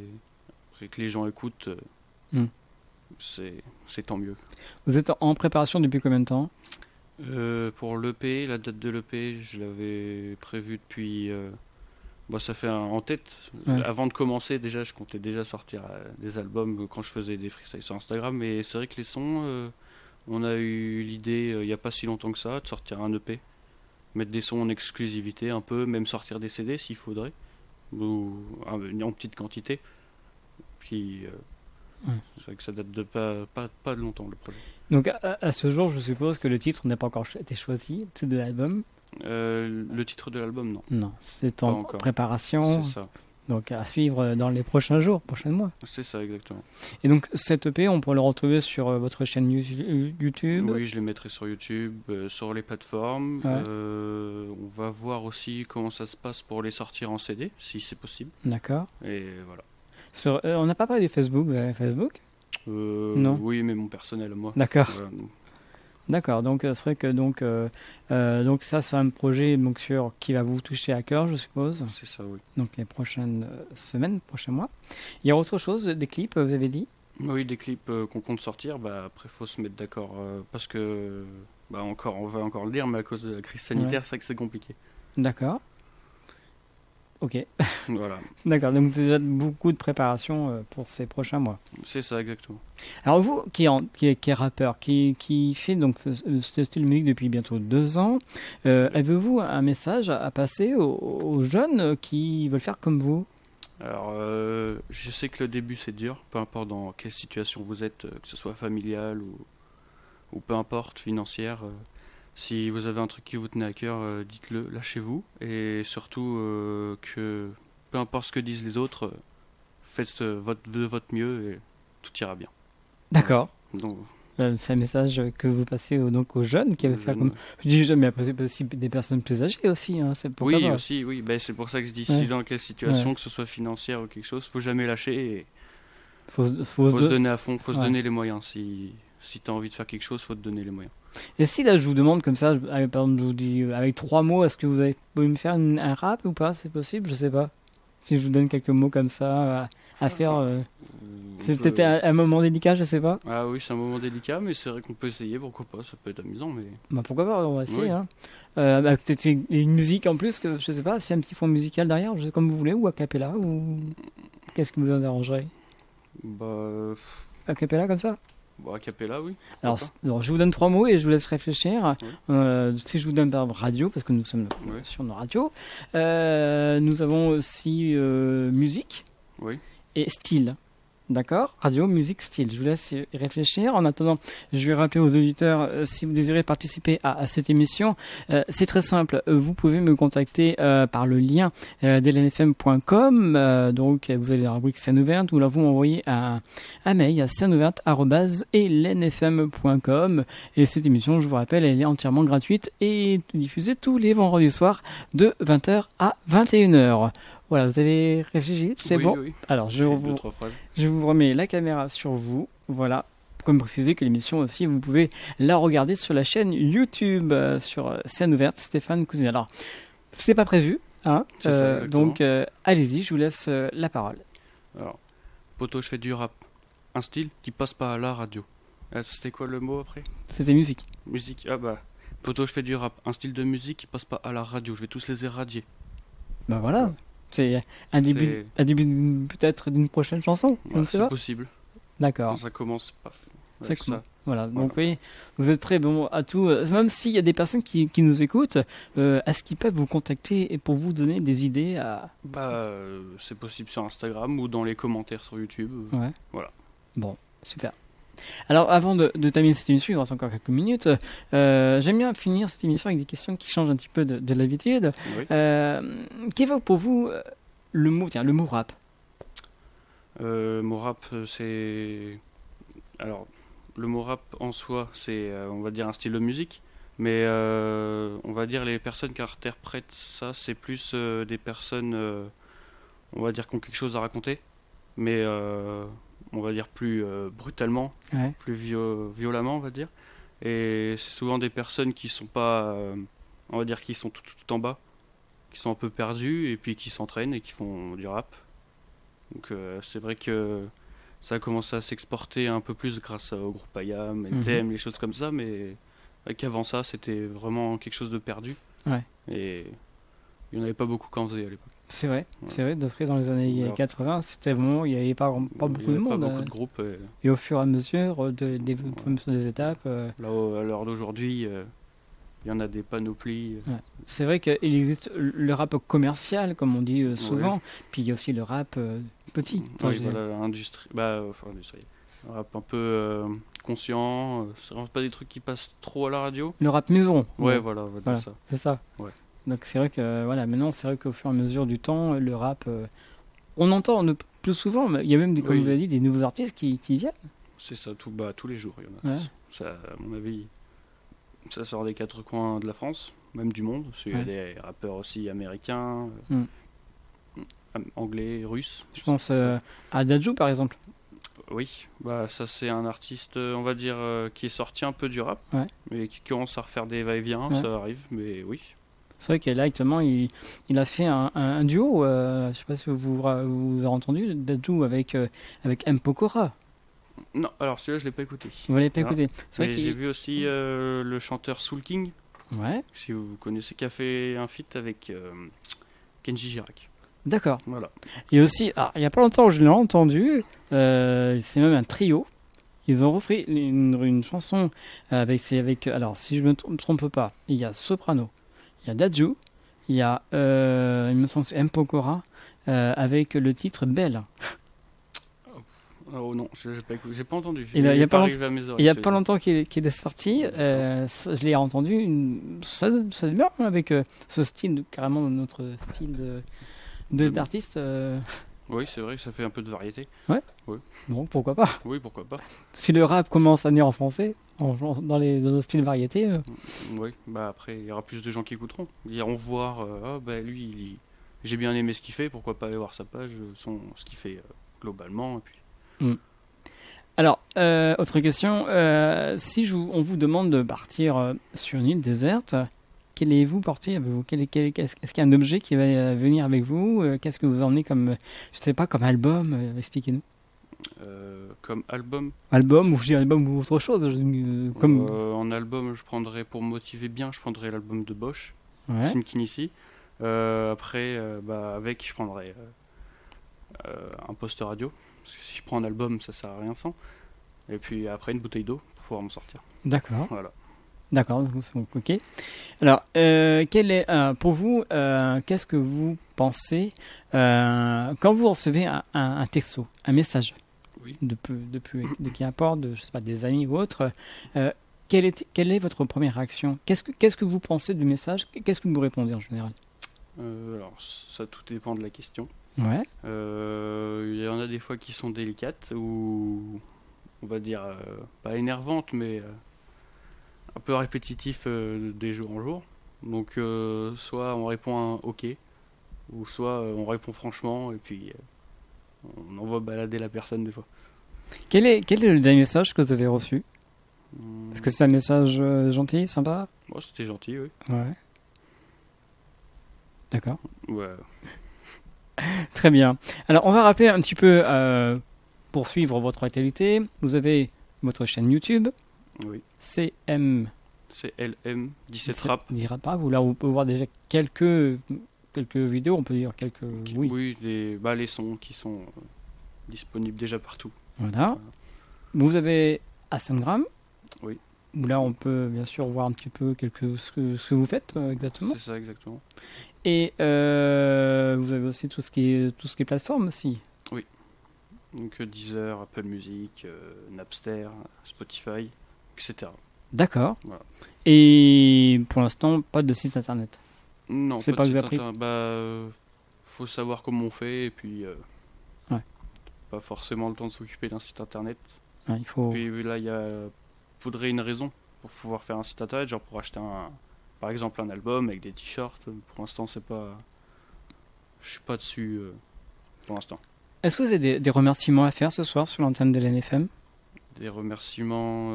que les gens écoutent, c'est tant mieux. Vous êtes en préparation depuis combien de temps? Pour l'EP, la date de l'EP, je l'avais prévue depuis... ça fait en tête. Ouais. Avant de commencer, déjà, je comptais déjà sortir des albums quand je faisais des freestyles sur Instagram. Mais c'est vrai que les sons, on a eu l'idée, il n'y a pas si longtemps que ça, de sortir un EP. Mettre des sons en exclusivité un peu, même sortir des CD s'il faudrait. Ou en petite quantité. Puis, c'est vrai que ça date de pas de longtemps, le projet. Donc à ce jour, je suppose que le titre n'a pas encore été choisi, le titre de l'album? Le titre de l'album, non. Non, c'est en préparation. C'est ça. Donc à suivre dans les prochains jours, prochains mois. C'est ça, exactement. Et donc cet EP, on peut le retrouver sur votre chaîne YouTube? Oui, je les mettrai sur YouTube, sur les plateformes. Ouais. On va voir aussi comment ça se passe pour les sortir en CD, si c'est possible. D'accord. Et voilà. On n'a pas parlé du Facebook, vous avez Facebook? Non. Oui, mais mon personnel, moi. D'accord. Voilà. D'accord, donc c'est vrai que donc ça c'est un projet qui va vous toucher à cœur, je suppose. C'est ça, oui. Donc les prochaines semaines, prochains mois. Il y a autre chose, des clips, vous avez dit? Oui, des clips qu'on compte sortir, après faut se mettre d'accord parce que on va encore le dire, mais à cause de la crise sanitaire, c'est vrai que c'est compliqué. D'accord. Ok. Voilà. D'accord, donc déjà beaucoup de préparation pour ces prochains mois. C'est ça, exactement. Alors vous, qui est rappeur, qui fait donc ce style de musique depuis bientôt 2 ans, avez-vous un message à passer aux jeunes qui veulent faire comme vous? Alors, je sais que le début c'est dur, peu importe dans quelle situation vous êtes, que ce soit familiale ou peu importe, financière. Si vous avez un truc qui vous tenait à cœur, dites-le, lâchez-vous. Et surtout, que peu importe ce que disent les autres, faites de votre mieux et tout ira bien. D'accord. Donc, C'est un message que vous passez donc aux jeunes qui veulent faire comme... Je dis jeunes, mais après c'est aussi des personnes plus âgées aussi. Hein, c'est pourquoi oui, pas. aussi, oui. C'est pour ça que je dis, si dans quelle situation, que ce soit financière ou quelque chose, faut jamais lâcher et faut se donner à fond, faut se donner les moyens. Si tu as envie de faire quelque chose, faut te donner les moyens. Et si là je vous demande comme ça, par exemple, je vous dis avec 3 mots, est-ce que vous pouvez me faire un rap ou pas? C'est possible? Je sais pas. Si je vous donne quelques mots comme ça à faire, c'est peut-être un moment délicat, je sais pas. Ah oui, c'est un moment délicat, mais c'est vrai qu'on peut essayer, pourquoi pas, ça peut être amusant. Mais... pourquoi pas, on va essayer. Oui. Hein. Peut-être une musique en plus, que je sais pas, si un petit fond musical derrière, je sais, comme vous voulez, ou a cappella, ou qu'est-ce qui vous en arrangerait? A cappella comme ça? A cappella, oui. Alors, je vous donne 3 mots et je vous laisse réfléchir. Oui. Si je vous donne par radio, parce que nous sommes sur nos radios, nous avons aussi musique et style. D'accord? Radio, musique, style. Je vous laisse y réfléchir. En attendant, je vais rappeler aux auditeurs, si vous désirez participer à cette émission, c'est très simple. Vous pouvez me contacter par le lien d'LNFM.com. Donc, vous avez la rubrique scène ouverte. Ou là, vous m'envoyez un mail à sceneouverte@lnfm.com. Et cette émission, je vous rappelle, elle est entièrement gratuite et diffusée tous les vendredis soirs de 20h à 21h. Voilà, vous avez réfléchi, c'est bon. Oui. Alors, je vous remets la caméra sur vous. Voilà, comme préciser que l'émission aussi, vous pouvez la regarder sur la chaîne YouTube, sur Scène Ouverte, Stéphane Cousinet. Alors, c'est pas prévu, hein. C'est ça, donc, allez-y, je vous laisse la parole. Alors, poto, je fais du rap. Un style qui passe pas à la radio. C'était quoi le mot après? C'était musique. Musique, poto, je fais du rap. Un style de musique qui passe pas à la radio. Je vais tous les éradier. Voilà. C'est un début peut-être d'une prochaine chanson. C'est possible. D'accord. Ça commence pas. C'est ça. Voilà. Donc oui, vous êtes prêts à tout. Même s'il y a des personnes qui nous écoutent, est-ce qu'ils peuvent vous contacter et pour vous donner des idées à... c'est possible sur Instagram ou dans les commentaires sur YouTube. Ouais. Voilà. Bon, super. Alors, avant de terminer cette émission, il reste encore quelques minutes. J'aime bien finir cette émission avec des questions qui changent un petit peu de l'habitude. Oui. Qu'évoque pour vous le mot rap? Mot rap, c'est... Alors, le mot rap en soi, c'est, on va dire, un style de musique. Mais on va dire les personnes qui interprètent ça, c'est plus des personnes, on va dire, qui ont quelque chose à raconter. Mais... on va dire plus brutalement, plus violemment, on va dire. Et c'est souvent des personnes qui sont pas, on va dire, qui sont tout en bas, qui sont un peu perdus et puis qui s'entraînent et qui font du rap. Donc c'est vrai que ça a commencé à s'exporter un peu plus grâce au groupe IAM, NTM, les choses comme ça, mais qu'avant ça, c'était vraiment quelque chose de perdu. Ouais. Et il n'y en avait pas beaucoup qui en faisaient à l'époque. C'est vrai, d'après dans les années 80, c'était vraiment, il n'y avait pas beaucoup de monde. Pas beaucoup de groupes. Et au fur et à mesure des étapes. Là, à l'heure d'aujourd'hui, il y en a des panoplies. Ouais. C'est vrai qu'il existe le rap commercial, comme on dit souvent, puis il y a aussi le rap petit. Oui, voilà, industriel. Un rap un peu conscient, c'est vraiment pas des trucs qui passent trop à la radio. Le rap maison. Ouais, voilà, on va dire ça. C'est ça. Ouais. Donc c'est vrai que maintenant c'est vrai qu'au fur et à mesure du temps le rap on entend plus souvent, mais il y a même comme vous l'avez dit des nouveaux artistes qui viennent. C'est ça, tous les jours il y en a. Ça, à mon avis, ça sort des 4 coins de la France, même du monde. Il y a des rappeurs aussi américains, anglais, russes. Je pense à Dadju par exemple. Oui, ça c'est un artiste, on va dire, qui est sorti un peu du rap, mais qui commence à refaire des va-et-vient, ça arrive, mais oui. C'est vrai que là actuellement il a fait un duo, je sais pas si vous avez entendu, Dadju avec M. Pokora. Non, alors celui-là, je l'ai pas écouté. Vous l'avez pas Non. écouté. C'est Mais vrai qu'il... j'ai vu aussi le chanteur Soul King, Ouais, si vous connaissez, qui a fait un feat avec Kenji Girac. d'accord. Voilà. Et aussi, il y a pas longtemps, je l'ai entendu, c'est même un trio. Ils ont refait une chanson avec, alors si je me trompe pas, il y a Soprano, il y a Dadju, il y a, il me semble que c'est M. Pokora, avec le titre Belle. Oh non, j'ai pas entendu. Il y a pas arrivé à mes oreilles, Il y a celui-là. pas longtemps qu'il est sorti, je l'ai entendu, ça c'est bien avec ce style, carrément notre style d'artiste. Oui, c'est vrai que ça fait un peu de variété. Bon, pourquoi pas. Oui, pourquoi pas. Si le rap commence à venir en français, dans nos styles variétés, Oui, bah après, il y aura plus de gens qui écouteront. Ils iront voir, lui, j'ai bien aimé ce qu'il fait, pourquoi pas aller voir sa page, ce qu'il fait globalement. Et puis... Alors, autre question, si on vous demande de partir sur une île déserte, qu'allez-vous porter avec vous? Est-ce qu'il y a un objet qui va venir avec vous? Qu'est-ce que vous emmenez comme, je sais pas, comme album? Expliquez-nous. Comme album, Album, ou je dis album ou autre chose, comme... en album, je prendrais, pour me motiver bien, je prendrais l'album de Bosch, Ouais. Sinkinisi. Après, avec, je prendrais un poste radio, parce que si je prends un album, ça sert à rien sans. Et puis après, une bouteille d'eau pour pouvoir m'en sortir. D'accord. Voilà. D'accord, c'est bon, ok. Alors, quel est, pour vous, qu'est-ce que vous pensez quand vous recevez un texto, un message, Oui. de qui apporte, je sais pas, des amis ou autre, quelle est votre première réaction? Qu'est-ce que vous pensez du message? Qu'est-ce que vous répondez en général? Alors, ça tout dépend de la question. Ouais. Il y en a des fois qui sont délicates ou on va dire pas énervantes mais un peu répétitif des jours en jour. Donc soit on répond un OK ou soit on répond franchement et puis on envoie balader la personne des fois. Quel est le dernier message que vous avez reçu? Hum, Est-ce que c'est un message gentil, sympa? moi, c'était gentil, oui. Ouais. D'accord. Ouais. Très bien. Alors, on va rappeler un petit peu, pour suivre votre actualité, vous avez votre chaîne YouTube, Oui. CM C'est LM17 Rap. dira pas, où là on peut voir déjà quelques vidéos, on peut dire quelques... Oui, Les sons qui sont disponibles déjà partout. voilà. Vous avez Instagram. Oui. Où là on peut bien sûr voir un petit peu ce que vous faites exactement. C'est ça, exactement. Et vous avez aussi tout ce qui est plateforme aussi. Donc Deezer, Apple Music, Napster, Spotify, etc. D'accord. Voilà. Et pour l'instant, pas de site internet. Non, C'est pas pas de que site vous avez internet. Faut savoir comment on fait et puis Ouais. pas forcément le temps de s'occuper d'un site internet. Ouais, il faut... Puis là, faudrait une raison pour pouvoir faire un site internet, genre pour acheter par exemple un album avec des t-shirts. Pour l'instant, je suis pas dessus pour l'instant. Est-ce que vous avez des remerciements à faire ce soir sur l'antenne de l'NFM? Des remerciements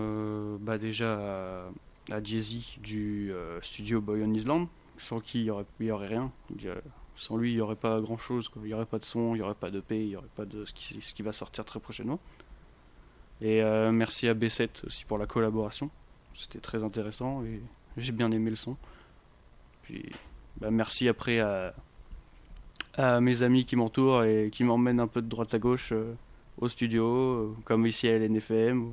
déjà à Jay-Z du studio Boy on Island, sans qui il y aurait rien. Sans lui, il n'y aurait pas grand-chose, quoi. Il n'y aurait pas de son, il n'y aurait pas d'EP, il n'y aurait pas de ce qui va sortir très prochainement. Et merci à B7 aussi pour la collaboration. C'était très intéressant et j'ai bien aimé le son. Puis merci après à mes amis qui m'entourent et qui m'emmènent un peu de droite à gauche au studio, comme ici à LNFM.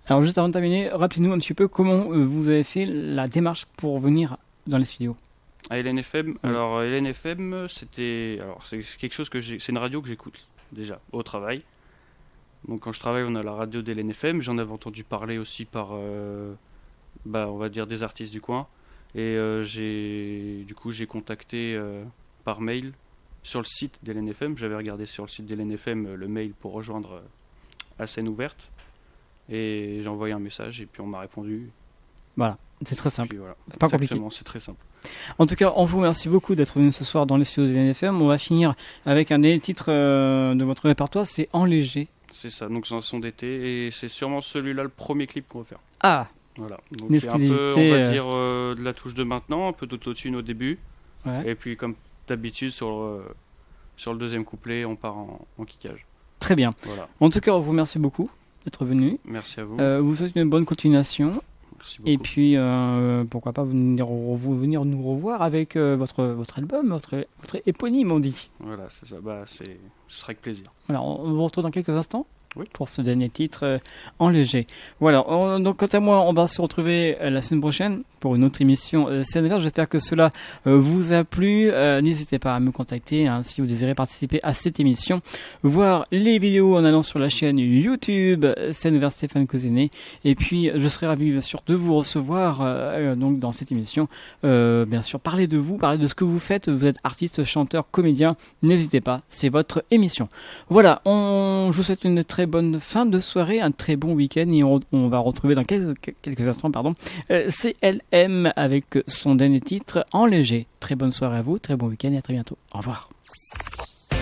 Alors juste avant de terminer, rappelez-nous un petit peu comment vous avez fait la démarche pour venir dans les studios. À LNFM, alors LNFM c'est quelque chose c'est une radio que j'écoute déjà au travail. Donc quand je travaille, on a la radio de LNFM, j'en avais entendu parler aussi par on va dire des artistes du coin et j'ai contacté par mail sur le site de LNFM, j'avais regardé sur le site de LNFM le mail pour rejoindre la scène ouverte et j'ai envoyé un message et puis on m'a répondu. Voilà, c'est très simple. Puis voilà. C'est pas compliqué. C'est très simple. En tout cas, on vous remercie beaucoup d'être venu ce soir dans les studios de l'NFM. On va finir avec un des titres de votre répertoire, c'est Enléger. C'est ça, donc c'est un son d'été et c'est sûrement celui-là le premier clip qu'on va faire. Ah, Voilà, donc une il y a un peu, exclusivité, on va dire, de la touche de maintenant, un peu d'autotune au début, ouais. et puis comme d'habitude sur le deuxième couplet, on part en kickage. Très bien. Voilà. En tout cas, on vous remercie beaucoup d'être venu. Merci à vous. Vous souhaite une bonne continuation. Merci beaucoup. Et puis, pourquoi pas venir nous revoir avec votre album, votre éponyme, on dit. Voilà, c'est ça. Ce sera avec plaisir. Alors, on vous retrouve dans quelques instants. Oui. Pour ce dernier titre en léger. Voilà, donc quant à moi, on va se retrouver la semaine prochaine pour une autre émission Scène Verte. J'espère que cela vous a plu. N'hésitez pas à me contacter si vous désirez participer à cette émission. Voir les vidéos en allant sur la chaîne YouTube Scène Verte Stéphane Cousinet. Et puis, je serai ravi bien sûr de vous recevoir donc dans cette émission. Bien sûr, parler de vous, parler de ce que vous faites. Vous êtes artiste, chanteur, comédien. N'hésitez pas, c'est votre émission. Voilà, je vous souhaite une très bonne fin de soirée, un très bon week-end et on va retrouver dans quelques instants CLM avec son dernier titre en léger. Très bonne soirée à vous, très bon week-end et à très bientôt. Au revoir.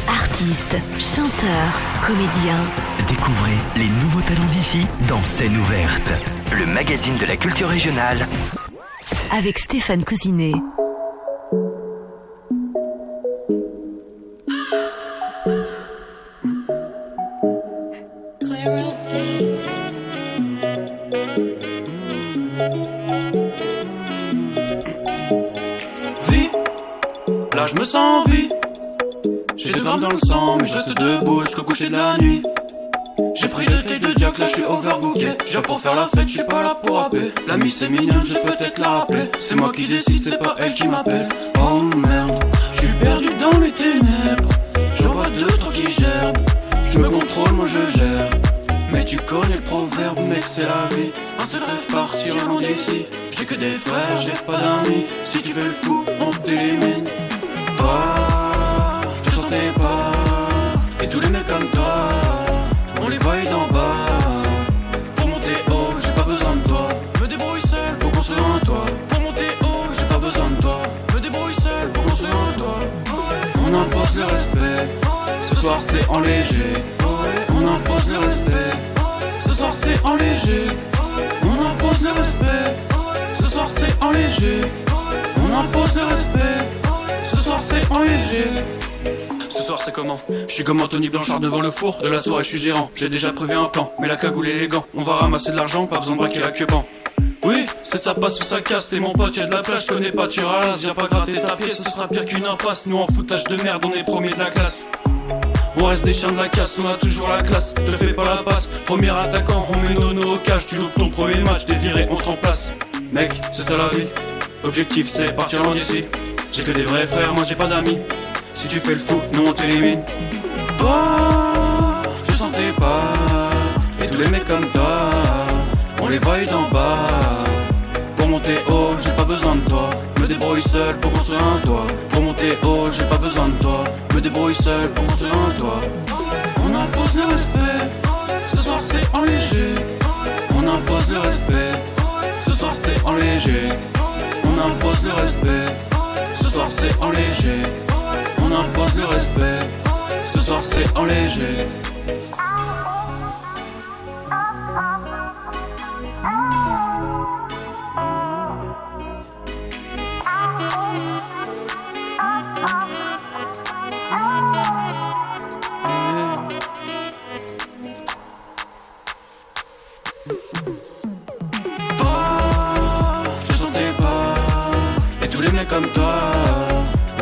Artistes, chanteurs, comédiens. Découvrez les nouveaux talents d'ici dans Scène Ouverte, le magazine de la culture régionale. Avec Stéphane Cousinet. Là je me sens en vie. J'ai 2 grammes dans le sang, mais je reste debout jusqu'au coucher de la nuit. J'ai pris 2 tailles de Jack, là je suis overbooké. Je viens pour faire la fête, je suis pas là pour rapper. L'amie c'est mignonne, je peux peut-être la rappeler. C'est moi qui décide, c'est pas elle qui m'appelle. Oh merde, je suis perdu dans les ténèbres. J'en vois 2-3 qui gerbent. Je me contrôle, moi je gère. Mais tu connais le proverbe, mec, c'est la vie. Un seul rêve, partir loin d'ici. J'ai que des frères, j'ai pas d'amis. Si tu fais le fou, on t'élimine. Je sentais pas. Et tous les mecs comme toi, on les voit d'en bas. Pour monter haut, j'ai pas besoin de toi. Me débrouille seul pour construire un toit. Pour monter haut, j'ai pas besoin de toi. Me débrouille seul pour construire un toit. On impose le respect. Ce soir c'est en léger. On impose le respect. Ce soir c'est en léger. On impose le respect. Ce soir c'est en léger. On impose le respect. Ce soir c'est en léger. Ce soir c'est comment? Je suis comme Anthony Blanchard devant le four. De la soirée je suis gérant. J'ai déjà prévu un plan. Mais la cagoule et les gants. On va ramasser de l'argent, pas besoin de braquer la queue-ban. Oui, c'est ça passe ou ça casse. T'es mon pote, y'a de la place, je connais pas tir à l'as. Viens pas gratter ta pièce, ce sera pire qu'une impasse. Nous en foutage de merde, on est premiers de la classe. On reste des chiens de la casse, on a toujours la classe. Je fais pas la passe, premier attaquant, on met Nono au cage. Tu loupes ton premier match, des virés, on te remplace. Mec, c'est ça la vie. Objectif c'est partir loin d'ici. J'ai que des vrais frères, moi j'ai pas d'amis. Si tu fais le fou, nous on t'élimine. Je sentais pas. Et tous les mecs comme toi, on les voit d'en bas. Pour monter haut, j'ai pas besoin de toi. Me débrouille seul pour construire un toit. Pour monter haut, j'ai pas besoin de toi. Me débrouille seul pour construire un toit. On impose le respect. Ce soir c'est en léger. On impose le respect. Ce soir c'est en léger. On impose le respect. Ce soir c'est en léger. On impose le respect. Ce soir c'est en léger. Je sentais pas. Et tous les mecs comme toi,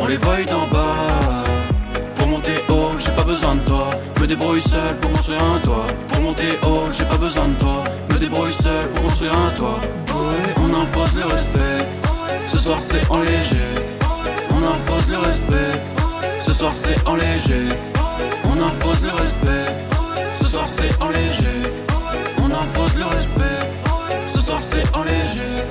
on les voit d'en bas. Pour monter haut, j'ai pas besoin de toi. Me débrouille seul pour construire un toit. Pour monter haut, j'ai pas besoin de toi. Me débrouille seul pour construire un toit. On impose le respect. Ce soir c'est en léger. On impose le respect. Ce soir c'est en léger. On impose le respect. Ce soir c'est en léger. On impose le respect. Ce soir c'est en léger.